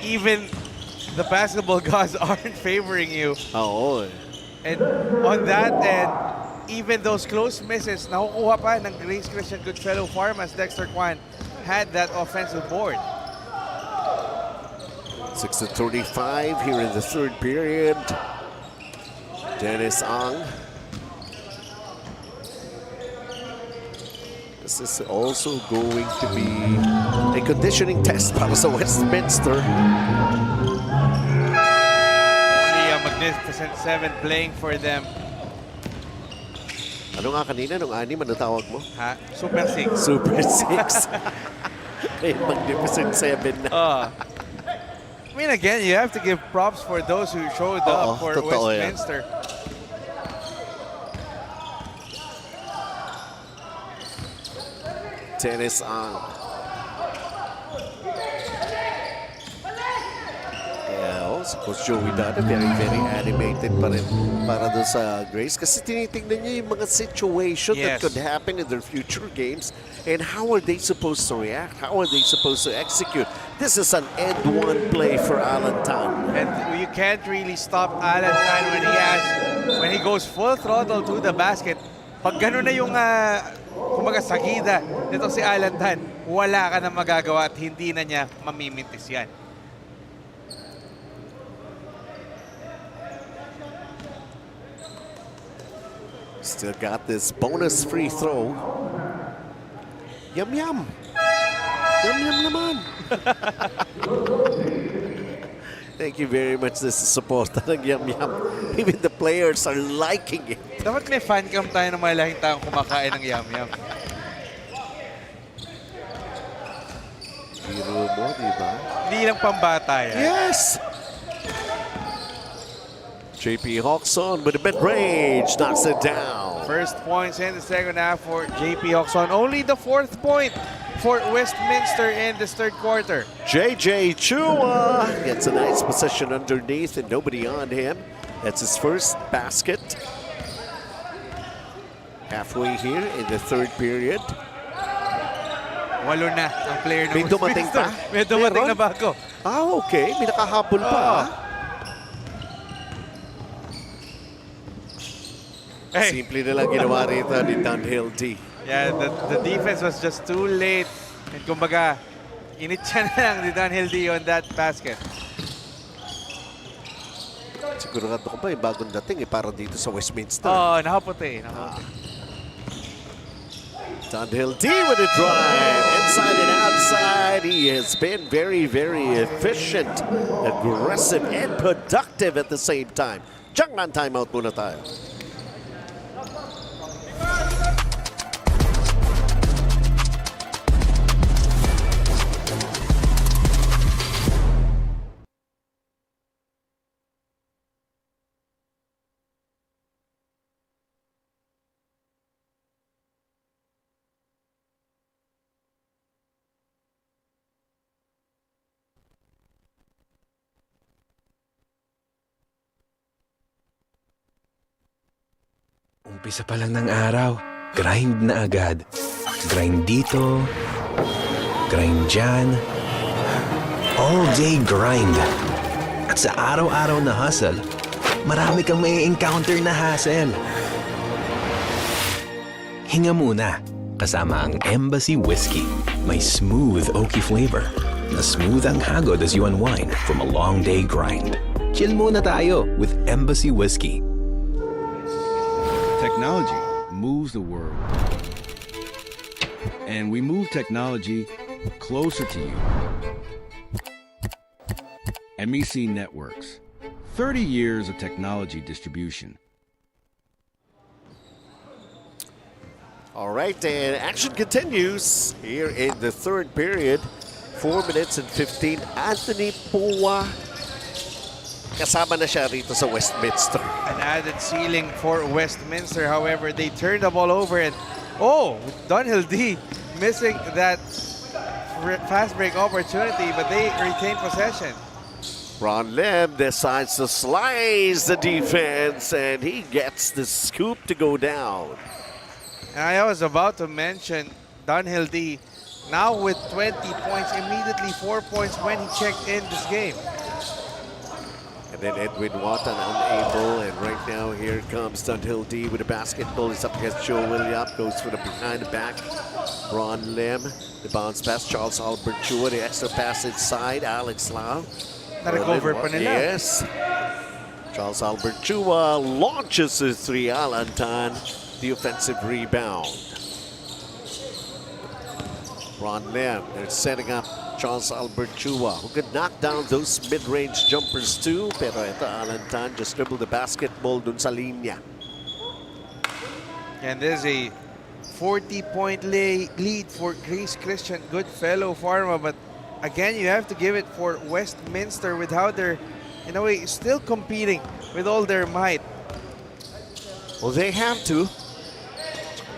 even the basketball gods aren't favoring you. Oo. And on that end, even those close misses, nakukuha pa ng Grace Christian Goodfellow Pharma as Dexter Kwan had that offensive board. 6:35 here in the third period. Dennis Ang. This is also going to be a conditioning test para sa Westminster. Only a magnificent 7 playing for them. Ano nga kanina, nung anim, ano tawag mo? Ha? Super 6. Super 6. Ay, magnificent 7 na. I mean, again, you have to give props for those who showed up for totoo Westminster. Tennis on. Yeah, si Coach Joey Dada, very animated pa rin para doon sa Grace. Kasi tinitingnan niya yung mga situation that could happen in their future games and how are they supposed to react? How are they supposed to execute? This is an end one play for Alan Tan. And you can't really stop Alan Tan when he goes full throttle to the basket. Pag gano'n na yung kumaga sagida nito si Alan Tan, wala ka na magagawa at hindi na niya mamimintis yan. Still got this bonus free throw. Yum yum. Yum yum naman. Thank you very much. This is support ng Yum Yum. Even the players are liking it. Dapat may fan cam tayo ng mga lahing taong kumakain ng Yum Yum. Biro mo, di ba? Hindi lang pambata yan. Yes! JP Hawkson with a mid-range knocks it down. First points in the second half for JP Hawkson. Only the 4th point for Westminster in this third quarter. JJ Chua gets a nice possession underneath and nobody on him. That's his first basket. Halfway here in the third period. Walo na ang player ng May dumating Westminster. pa? May dumating Meron? na bago. Okay. May nakahabol pa. Hey. Simple na lang ginawa rito ni Dunhill D. Yeah, the defense was just too late. And kumbaga, initya na lang ni Dunhill D on that basket. Sigurado ko ba yung bagong dating para dito sa Westminster. Nakaputi. Dunhill D with a drive. Inside and outside. He has been very efficient, aggressive, and productive at the same time. Diyan timeout muna tayo. Umpisa pa lang ng araw, grind na agad. Grind dito, grind dyan. All day grind. At sa araw-araw na hustle, marami kang may encounter na hassle. Hinga muna, kasama ang Embassy Whiskey. May smooth oaky flavor na smooth ang hagod as you unwind from a long day grind. Chill muna tayo with Embassy Whiskey. Technology moves the world. And we move technology closer to you. MEC Networks. 30 years of technology distribution. All right, and action continues here in the third period. 4 minutes and 15. Anthony Pua. Kasama na siya rito sa Westminster. An added ceiling for Westminster. However, they turned the ball over and Dunhill D missing that fast break opportunity, but they retain possession. Ron Lim decides to slice the defense and he gets the scoop to go down. And I was about to mention Dunhill D now with 20 points, immediately 4 points when he checked in this game. And then Edwin Watan unable, and right now here comes Dunhill D with a basketball. He's up against Joe William, goes for the behind the back. Ron Lim, the bounce pass, Charles Albert Chua, the extra pass inside, Alex Lau. Na-recover pa nila. Yes. Charles Albert Chua launches a three. Alantan, the offensive rebound. Ron Lim, they're setting up Charles Albert Chua, who could knock down those mid-range jumpers too. Pero ito, Alantan just dribbled the basketball dun sa linya. And there's a 40-point lead for Grace Christian Goodfellow Pharma. But again, you have to give it for Westminster with how they're, in a way, still competing with all their might. Well, they have to.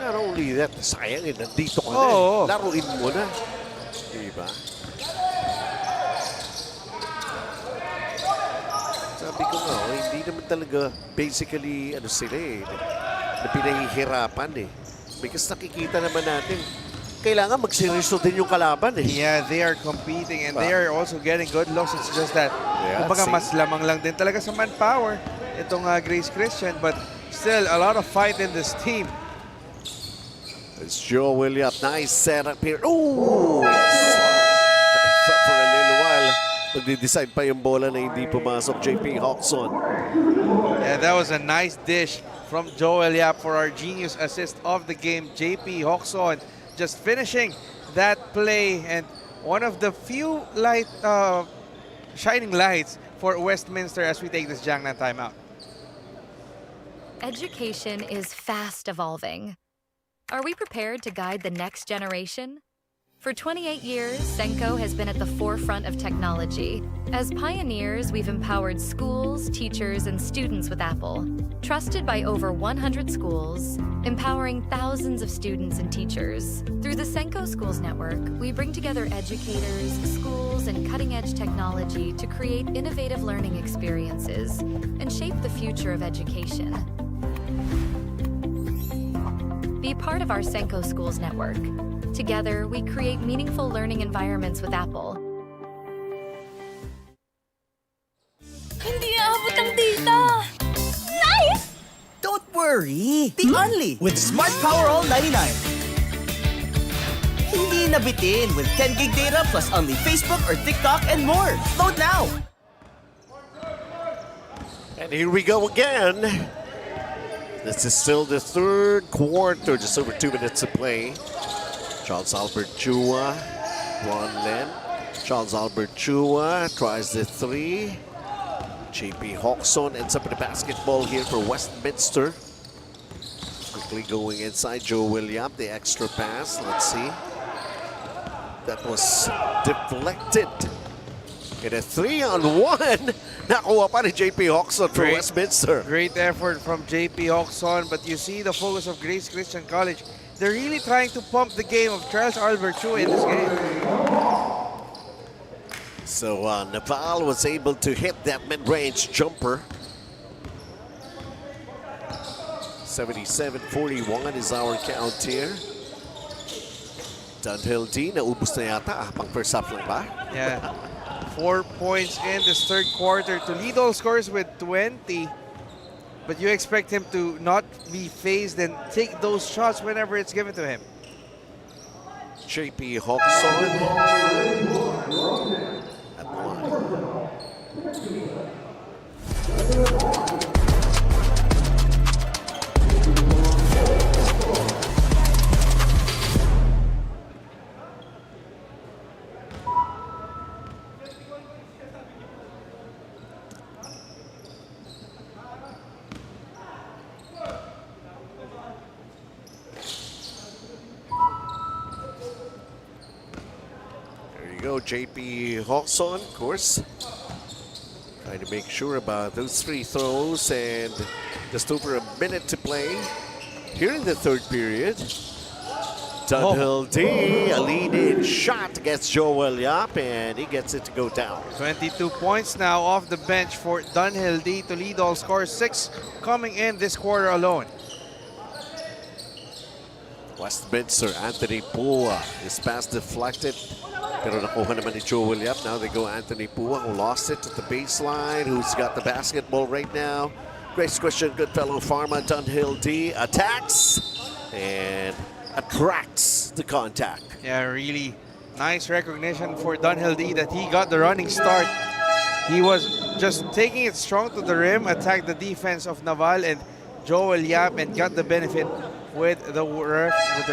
Not only that, sayang eh, nandito ka na. Oo. Laruin mo na. Diba? Sabi ko nga, hindi naman talaga basically, ano sila eh, na pinahihirapan eh. Because nakikita naman natin, kailangan magseryoso din yung kalaban eh. Yeah, they are competing and they are also getting good looks. It's just that, kumbaga mas lamang lang din talaga sa manpower itong Grace Christian, but still a lot of fight in this team. It's Joe Williams. Nice setup here. Oh! Yes. For a little while, nagde-decide pa yung bola na hindi pumasok. JP Hawkson. Yeah, that was a nice dish from Joel Yap for our genius assist of the game, JP Hawkson. Just finishing that play, and one of the few shining lights for Westminster as we take this Jiangnan timeout. Education is fast evolving. Are we prepared to guide the next generation? For 28 years, Senko has been at the forefront of technology. As pioneers, we've empowered schools, teachers, and students with Apple. Trusted by over 100 schools, empowering thousands of students and teachers. Through the Senko Schools Network, we bring together educators, schools, and cutting-edge technology to create innovative learning experiences and shape the future of education. Be part of our Senko Schools Network. Together, we create meaningful learning environments with Apple. Hindi aabot ang data! Nice! Don't worry! The Only with Smart Power All 99. Hindi nabitin with 10 gig data plus only Facebook or TikTok and more. Load now! And here we go again. This is still the third quarter, just over 2 minutes to play. Charles Albert Chua, Ron Len. Charles Albert Chua tries the three. JP Hawkson ends up in the basketball here for Westminster. Quickly going inside, Joe Williams, the extra pass. Let's see. That was deflected. In a 3-on-1, nakuha pa ni JP Hawkson for Westminster. Great effort from JP Hawkson, but you see the focus of Grace Christian College. They're really trying to pump the game of Charles Albert Chua in this game. So Naval was able to hit that mid-range jumper. 77-41 is our count here. Dunhill D, naubos na yata. Pang first half lang ba? Yeah. 4 points in this third quarter to lead all scores with 20. But you expect him to not be phased and take those shots whenever it's given to him. JP Hawkson at the line. JP Hawkson, of course, trying to make sure about those free throws, and just over a minute to play here in the third period. Dunhill D, a lead-in shot against Joel Yap, and he gets it to go down. 22 points now off the bench for Dunhill D to lead all scores. 6 coming in this quarter alone. Westminster, Anthony Pua, this pass deflected. Pero nakuha naman ni Joel Yap. Now they go Anthony Pua, who lost it at the baseline, who's got the basketball right now. Grace Christian Goodfellow Pharma, Dunhill D attacks and attracts the contact. Yeah, really nice recognition for Dunhill D that he got the running start He was just taking it strong to the rim, attacked the defense of Naval and Joel Yap, and got the benefit with the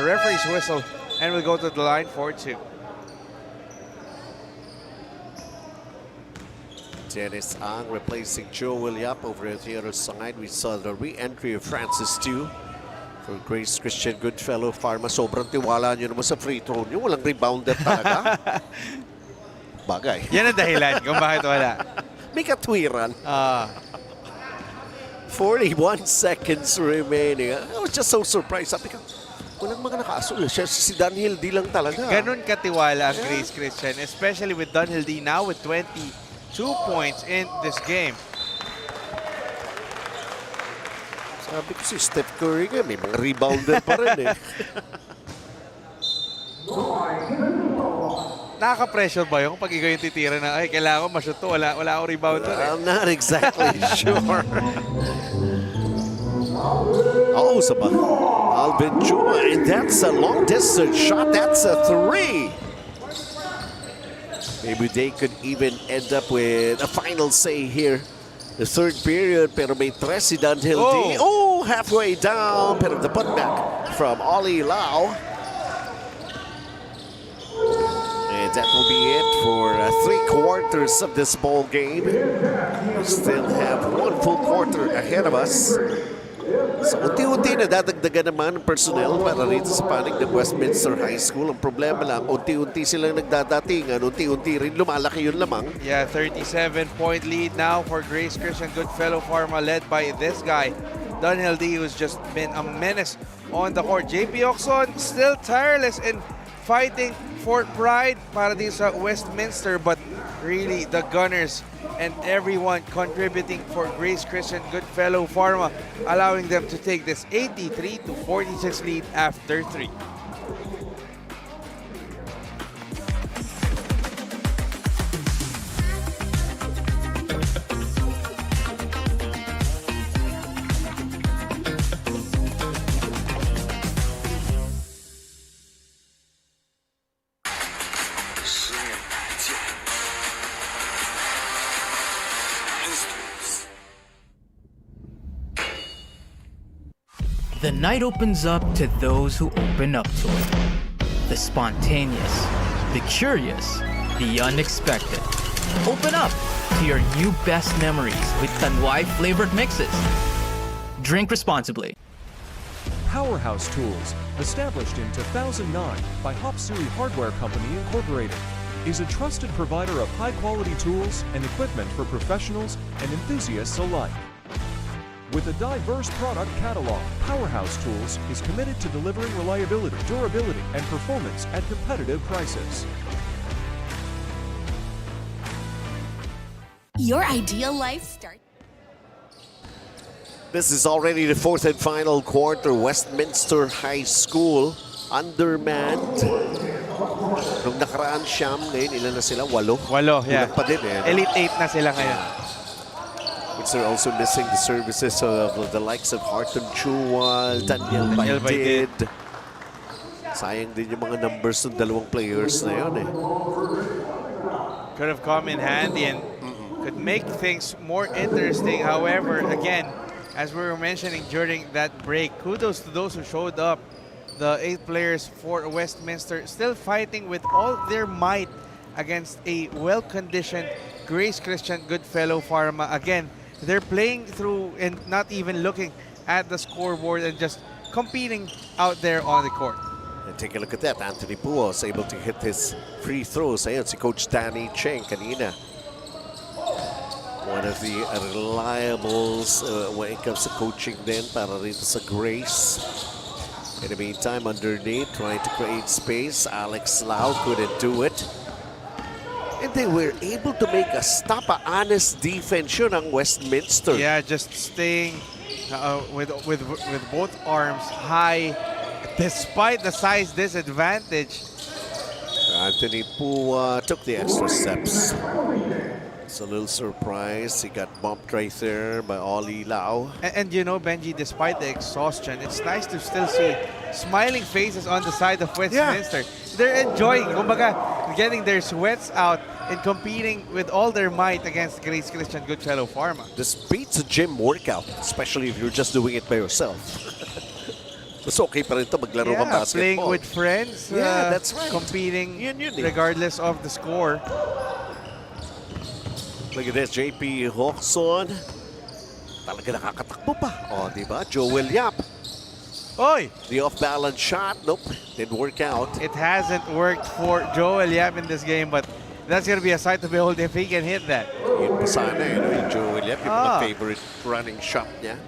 referee's whistle, and will go to the line for 2. Dennis Ang replacing Joel Yap over at the other side. We saw the re-entry of Francis Tew for Grace Christian Goodfellow Pharma. Sobrang tiwala nyo naman sa free throw nyo. Walang rebounder talaga. Bagay. Yan ang dahilan kung bakit wala. May katwiran. 41 seconds remaining. I was just so surprised. Sabi ka, walang mga nakasul. Si Daniel D lang talaga. Ganun katiwala ang Grace Christian, especially with Dunhill D now with 22 points in this game. Sabi ko si Steph Curry nga, may mga rebounder pa rin eh. Nakaka-pressure ba yung pag ikaw yung titira na, ay, kailangan ko ma-shoot to, wala akong rebounder eh. I'm not exactly sure. Oh, sabah. Alvin Chua, and that's a long distance shot. That's a 3. Maybe they could even end up with a final say here. The third period, pero may 3 si Dunhill D. Oh, halfway down, pero the putback from Ollie Lau. And that will be it for 3 quarters of this ball game. We still have 1 full quarter ahead of us. So unti-unti na dadagdagan naman ng personnel para rito sa panig ng Westminster High School. Ang problema lang, unti-unti silang nagdadatingan, unti-unti rin lumalaki yung lamang. Yeah, 37-point lead now for Grace Christian Goodfellow Pharma, led by this guy, Dunhill D, who's just been a menace on the court. JP Oxon still tireless in fighting for pride para din sa Westminster, but really the Gunners and everyone contributing for Grace Christian Goodfellow Pharma, allowing them to take this 83-46 lead after 3. The night opens up to those who open up to it. The spontaneous, the curious, the unexpected. Open up to your new best memories with Tanduay flavored mixes. Drink responsibly. Powerhouse Tools, established in 2009 by Hop-Suri Hardware Company Incorporated, is a trusted provider of high-quality tools and equipment for professionals and enthusiasts alike. With a diverse product catalog, Powerhouse Tools is committed to delivering reliability, durability, and performance at competitive prices. Your ideal life starts. This is already the 4th and final quarter. Westminster High School undermanned. Nung nakaraan siyam, ngayon ilan na sila? 8? 8, yeah. Kulang pa din eh. Elite 8 na sila ngayon. Which are also missing the services of the likes of Harton Chua, Daniel Baydid. Sayang din yung mga numbers ng dalawang players na yun eh. Could have come in handy and could make things more interesting. However, again, as we were mentioning during that break, kudos to those who showed up. The 8 players for Westminster still fighting with all their might against a well-conditioned Grace Christian Goodfellow Pharma. Again, they're playing through and not even looking at the scoreboard and just competing out there on the court. And take a look at that. Anthony Puo was able to hit his free throws. Ayan si Coach Danny Cheng kanina. One of the reliables when it comes to coaching din para rito sa Grace. In the meantime, underneath, trying to create space. Alex Lau couldn't do it. And they were able to make a stop, a honest defense yun ang Westminster. Yeah, just staying with both arms high despite the size disadvantage. Anthony Pua took the extra steps. It's a little surprise. He got bumped right there by Ollie Lau. And you know, Benji, despite the exhaustion, it's nice to still see smiling faces on the side of Westminster. Yeah. They're enjoying, kumbaga, getting their sweats out in competing with all their might against Grace Christian Goodfellow Pharma. This beats a gym workout, especially if you're just doing it by yourself. Mas okay pa rin ito maglaro ng basketball. Playing with friends. Yeah, that's right. Competing Yun eh. regardless of the score. Look at this, JP Hawkson. Talaga nakakatakbo pa. O, di ba? Joel Yap. Oy! The off-balance shot, nope, didn't work out. It hasn't worked for Joel Yap in this game, but that's going to be a sight to behold if he can hit that. Yun pa sana, yung Joel Yap, yung mga favorite running shot niya.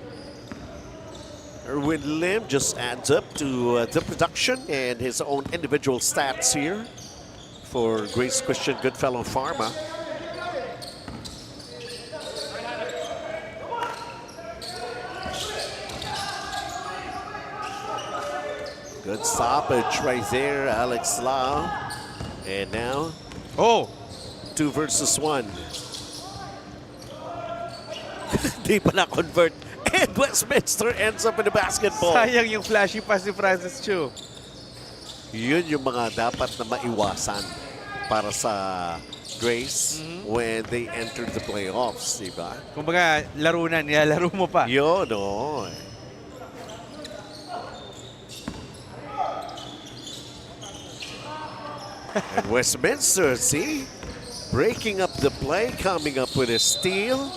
Erwin Lim just adds up to the production and his own individual stats here for Grace Christian Goodfellow Pharma. Good stoppage right there, Alex Lau. And now, 2 versus 1. Di pa na-convert. And Westminster ends up in the basketball. Sayang yung flashy pass ni Francis Chu. Yun yung mga dapat na maiwasan para sa Grace when they enter the playoffs, di ba? Kumbaga, laro na, nilalaro mo pa. Yun, no. And Westminster, see? Breaking up the play, coming up with a steal.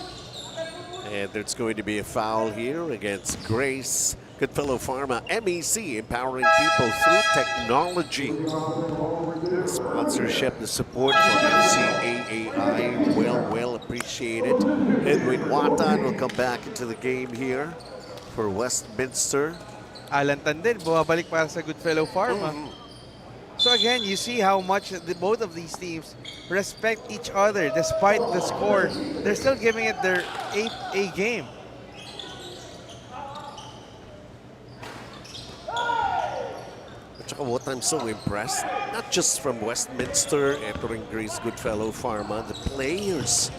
And there's going to be a foul here against Grace Goodfellow Pharma. MEC, empowering people through technology. Sponsorship, the support for MCAAI, well appreciated. Edwin Watan will come back into the game here for Westminster. Alan Tandin, bumabalik para sa Goodfellow Pharma. So again, you see how much both of these teams respect each other despite the score. They're still giving it their 8th game. At saka what I'm so impressed, not just from Westminster, entering Grace Goodfellow Pharma, the players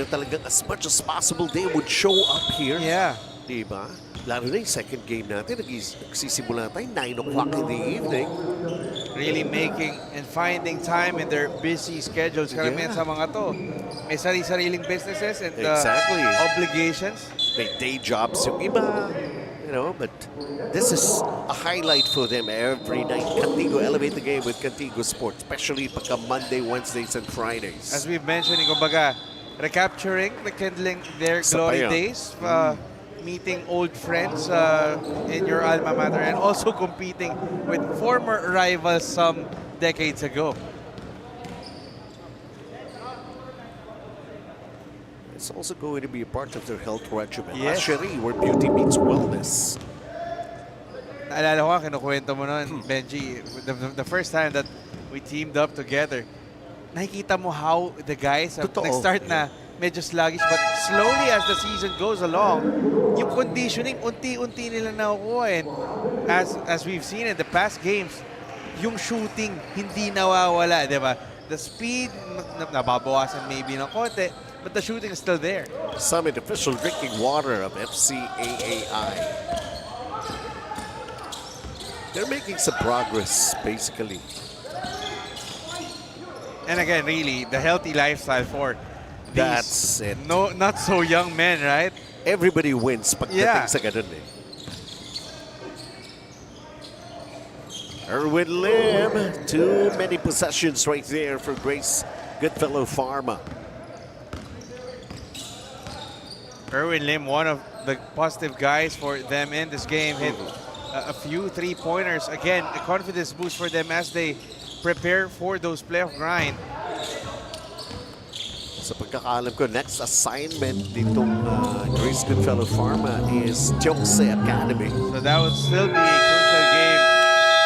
na talagang as much as possible they would show up here. Yeah. Diba? Lalo na yung second game natin, nagsisimula tayo 9 o'clock in the evening. Really making and finding time in their busy schedules. Karamihan sa mga to, may sariling businesses and obligations. May day jobs yung iba, you know, but this is a highlight for them every night. Cantigo, elevate the game with Cantigo Sports, especially pagka Monday, Wednesdays, and Fridays. As we've mentioned, kumbaga, recapturing, rekindling their glory days. Meeting old friends in your alma mater and also competing with former rivals some decades ago. It's also going to be a part of their health regimen. Yes. Cherie, where beauty meets wellness. Naalala ko, kinukwento mo nun, Benji, the first time that we teamed up together, nakikita mo how the guys nag-start na medyo sluggish, but slowly as the season goes along, yung conditioning, unti-unti nila nakukuha. And as we've seen in the past games, yung shooting hindi nawawala, di ba? The speed, nababawasan maybe ng konti, but the shooting is still there. Summit official drinking water of FCAAI. They're making some progress, basically. And again, really, the healthy lifestyle for That's it. No, not so young men, right? Everybody wins pagdating sa ganun eh. Erwin Lim, too many possessions right there for Grace Goodfellow Pharma. Erwin Lim, one of the positive guys for them in this game, hit a few three-pointers. Again, a confidence boost for them as they prepare for those playoff grind. Sa pagkakaalam ko, next assignment ditong Grace Goodfellow Pharma is Tiongse Academy. So that would still be a crucial game,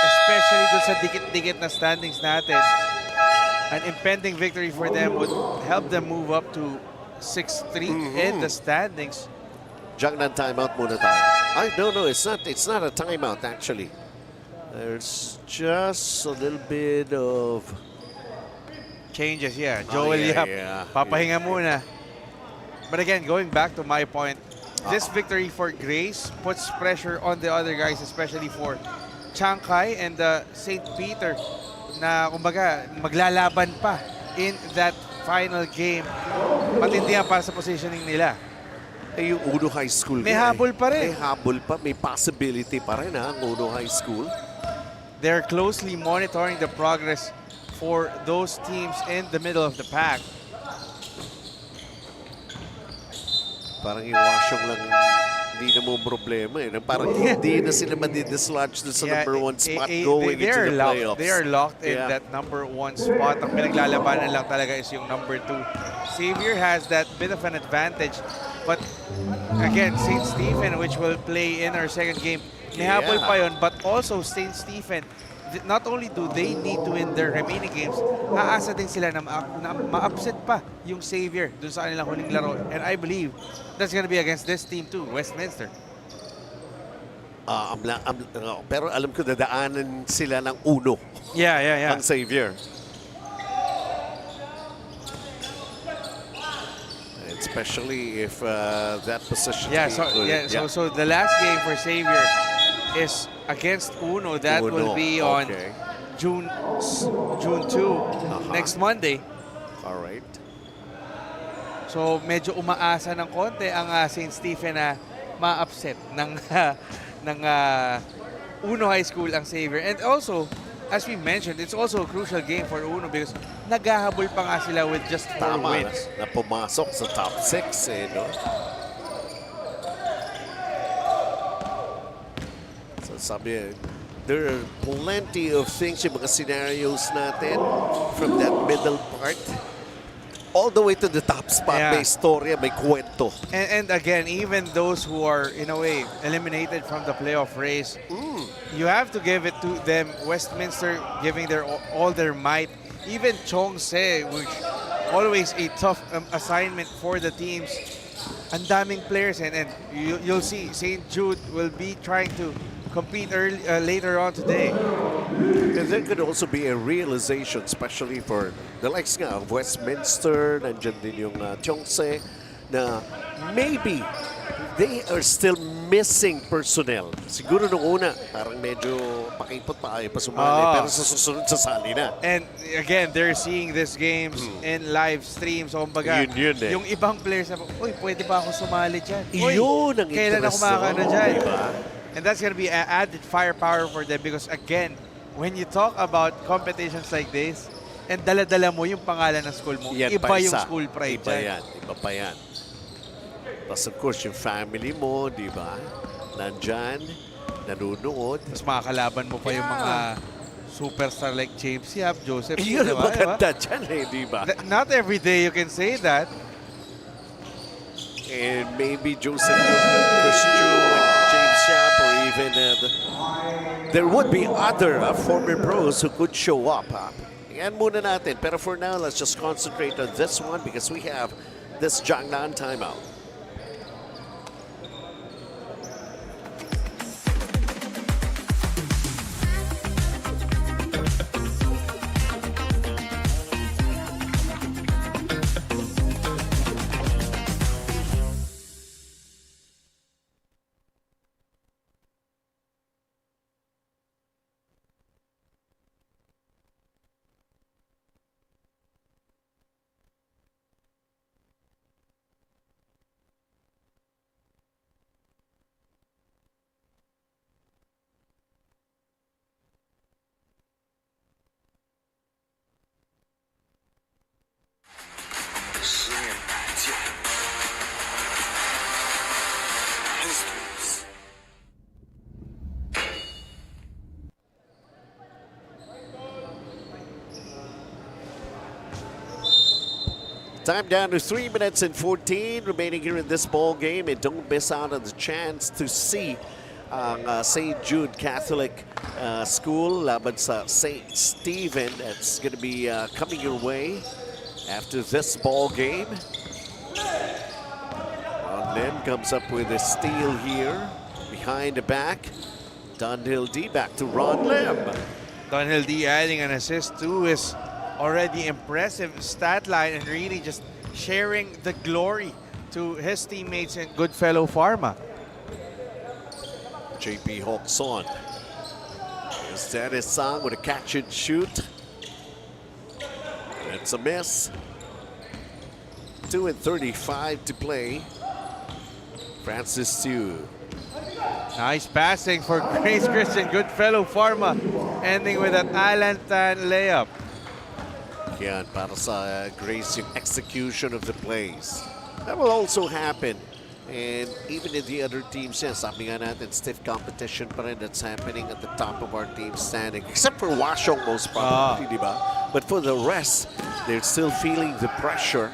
especially dun sa dikit-dikit na standings natin. An impending victory for them would help them move up to 6-3 in the standings. Diyan ng timeout muna tayo. No, it's not a timeout actually. There's just a little bit of changes, yeah. Joel Yap, papahinga muna. But again, going back to my point, this victory for Grace puts pressure on the other guys, especially for Chiang-Kai and St. Peter, na kumbaga maglalaban pa in that final game, matindi yan para sa positioning nila. Eh, yung Uno High School. May habol pa rin. May habol pa. May possibility pa rin ang Uno High School. They're closely monitoring the progress for those teams in the middle of the pack. Parang yung Wasyong lang hindi na mo problema eh. Parang hindi na sila madidislodge na sa number 1 spot going into the playoffs. They are locked in that number 1 spot. Ang pinaglalabanan lang talaga is yung number 2. Xavier has that bit of an advantage. But again, St. Stephen, which will play in our second game, may habol pa yun. But also St. Stephen, not only do they need to win their remaining games, aasa din sila na ma-upset pa yung Xavier dun sa kanilang huling laro. And I believe that's gonna be against this team too, Westminster. Pero alam ko dadaanan sila ng uno. Yeah. Ang Xavier. Especially if that position. So the last game for Xavier is against Uno. That will be on June 2, next Monday. All right. So medyo umaasa ng konti ang St. Stephen na ma-upset ng Uno High School ang Xavier. And also, as we mentioned, it's also a crucial game for Uno because naghahabol pa nga sila with just 4 wins. Na pumasok sa top 6 eh, no? So sabi, there are plenty of things, yung mga scenarios natin from that middle part all the way to the top spot. May storya, may kwento. And again, even those who are, in a way, eliminated from the playoff race, you have to give it to them. Westminster giving all their might. Even Chongse, which always a tough assignment for the teams. Ang daming players, and you'll see St. Jude will be trying to compete later on today. And there could also be a realization, especially for the likes nga of Westminster, nandiyan din yung Chongse, na maybe they are still missing personnel. Siguro nung una, parang medyo pakipot pa ayaw pa sumali, pero sa susunod sasali na. And again, they're seeing these games in live streams. So, kumbaga, yun eh. Yung ibang players na, uy, pwede ba ako sumali dyan? Yun ang kailan ako interest, makakano no? dyan? Diba? And that's going to be added firepower for them because again, when you talk about competitions like this, and dala-dala mo yung pangalan ng school mo, Yan iba yung school pride dyan. Iba pa yan. Plus of course, yung family mo, di ba? Nandyan, nanunood. Tapos makakalaban mo pa yung mga superstar like James Yap, Joseph. Yun ang maganda dyan eh, di ba? Not every day you can say that. And maybe Joseph Christian and James Yap, or even there would be other former pros who could show up. Yan muna natin. Pero for now, let's just concentrate on this one because we have this Jiangnan timeout. Time down to 3 minutes and 14 remaining here in this ball game, and don't miss out on the chance to see St. Jude Catholic School laban sa St. Stephen. That's going to be coming your way after this ball game. Ron Lim comes up with a steal here behind the back. Dunhill D back to Ron Lim. Dunhill D adding an assist to his already impressive stat line and really just sharing the glory to his teammates and good fellow Pharma. JP Hawks on. That is Sang with a catch and shoot. It's a miss. 2:35 to play. Francis Tew. Nice passing for Grace Christian. Goodfellow Pharma ending with an Alan Tan layup. Yan, para sa Grace yung execution of the plays. That will also happen. And even in the other teams, yan, sabi nga natin, stiff competition pa rin that's happening at the top of our team standing. Except for Washong most probably, di ba? But for the rest, they're still feeling the pressure.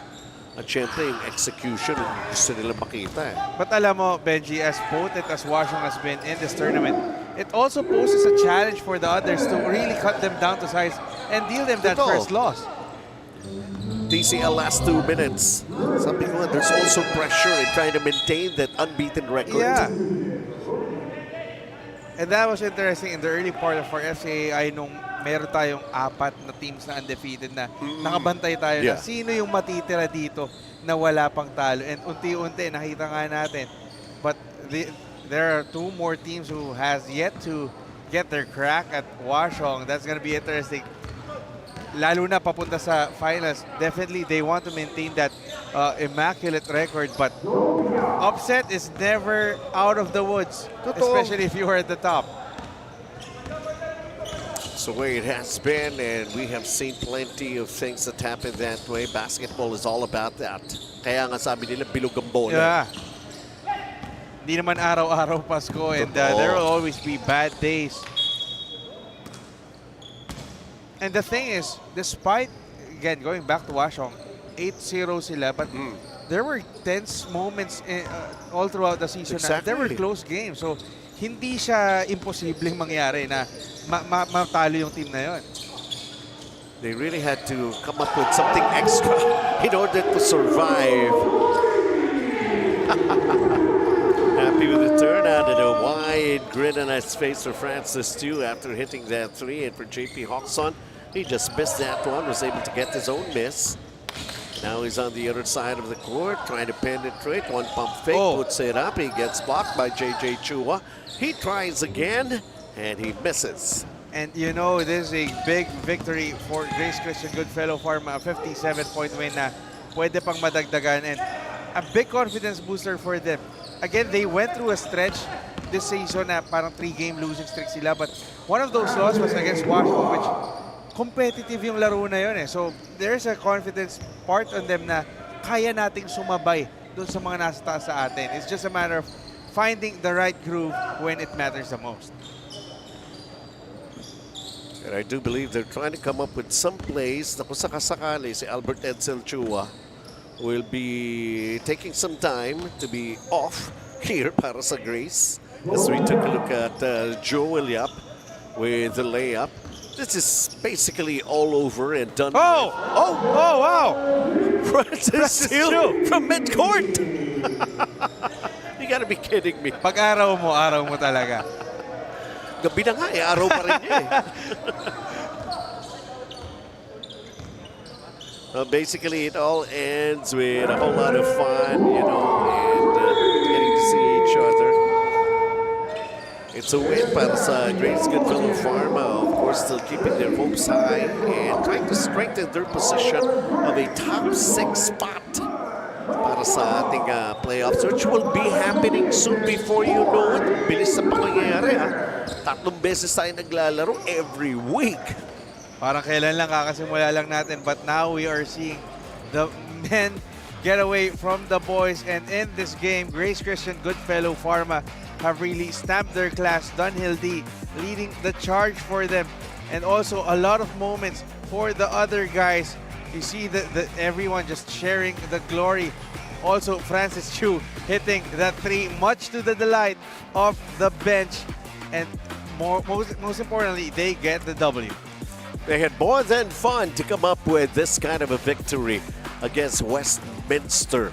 At syempre, yung execution, gusto nila makita. But alam mo, Benji, as potent as Washong has been in this tournament, it also poses a challenge for the others to really cut them down to size and deal them that first loss. TCL last 2 minutes. Sabi ko, there's also pressure in trying to maintain that unbeaten record. Yeah. And that was interesting in the early part of our FCAI nung meron tayong 4 na teams na undefeated na nakabantay tayo na sino yung matitira dito na wala pang talo. And unti-unti, nakita nga natin. But there are 2 more teams who has yet to get their crack at Washong. That's gonna be interesting. Lalo na papunta sa finals, definitely they want to maintain that immaculate record, but upset is never out of the woods, especially if you are at the top. It's the way it has been, and we have seen plenty of things that happen that way. Basketball is all about that. Kaya nga sabi nila, bilog ang bola. Yeah. Hindi naman araw-araw Pasko, and there will always be bad days. And the thing is, despite, again, going back to Washong, 8-0 sila, but there were tense moments all throughout the season. Exactly. There were close games. So, hindi siya imposibleng mangyari na matalo yung team na yun. They really had to come up with something extra in order to survive. Happy with the turnout and a wide grin on his face for Francis Tew after hitting that 3. And for JP Hawkson, he just missed that one, was able to get his own miss. Now he's on the other side of the court, trying to penetrate. One pump fake, puts it up. He gets blocked by JJ Chua. He tries again, and he misses. And you know, this is a big victory for Grace Christian Goodfellow Pharma, a 57-point win na pwede pang madagdagan, and a big confidence booster for them. Again, they went through a stretch this season na parang 3-game losing streak sila, but one of those losses was against Washington, which competitive yung laro na yun eh. So, there's a confidence part on them na kaya nating sumabay dun sa mga nasa taas sa atin. It's just a matter of finding the right groove when it matters the most. And I do believe they're trying to come up with some plays na kung sakasakali si Albert Edsel Chua will be taking some time to be off here para sa Grace. As we took a look at Joel Yap with the layup. This is basically all over and done. Oh, wow! Francis Tew from midcourt. You gotta be kidding me. Pag araw mo talaga. Gabi na nga eh, araw pa rin niya eh. Basically, it all ends with a whole lot of fun, you know, and getting to see each other. It's a win para sa Grace Goodfellow Pharma, of course, still keeping their hopes high and trying to strengthen their position of a top 6 spot para sa ating playoffs, which will be happening soon before you know it. Bilis na pangyayari, 3 beses tayo naglalaro every week. Parang kailan lang kakasimula lang natin, but now we are seeing the men get away from the boys, and in this game, Grace Christian Goodfellow Pharma have really stamped their class. Dunhill D leading the charge for them, and also a lot of moments for the other guys. You see that everyone just sharing the glory. Also, Francis Tew hitting that 3, much to the delight of the bench, and most importantly, they get the W. They had more than fun to come up with this kind of a victory against Westminster.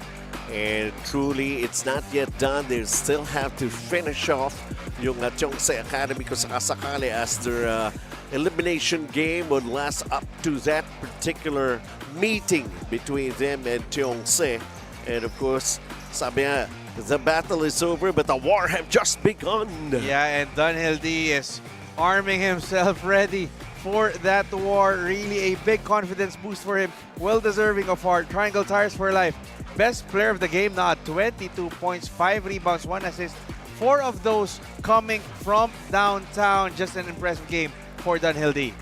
And truly, it's not yet done. They still have to finish off yung Tiongse Academy kung sakasakali as their elimination game would last up to that particular meeting between them and Tiongse. And of course, sabi nga, the battle is over, but the war have just begun. Yeah, and Dunhill D is arming himself ready for that war. Really a big confidence boost for him. Well deserving of our Triangle Tires for Life Best Player of the Game nod. 22 points, 5 rebounds, 1 assist. 4 of those coming from downtown. Just an impressive game for Dunhill D.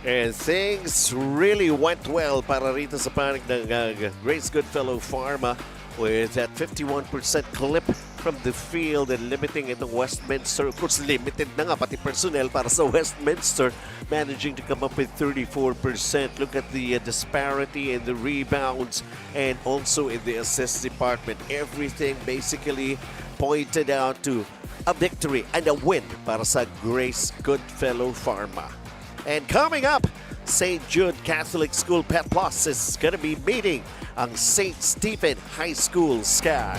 And things really went well para rito sa panig ng Grace Goodfellow Pharma with that 51% clip from the field and limiting itong Westminster. Of course, limited na nga pati personnel para sa Westminster, managing to come up with 34%. Look at the disparity in the rebounds and also in the assist department. Everything basically pointed out to a victory and a win para sa Grace Goodfellow Pharma. And coming up, St. Jude Catholic School Pet Plus is going to be meeting ang St. Stephen High School Sky.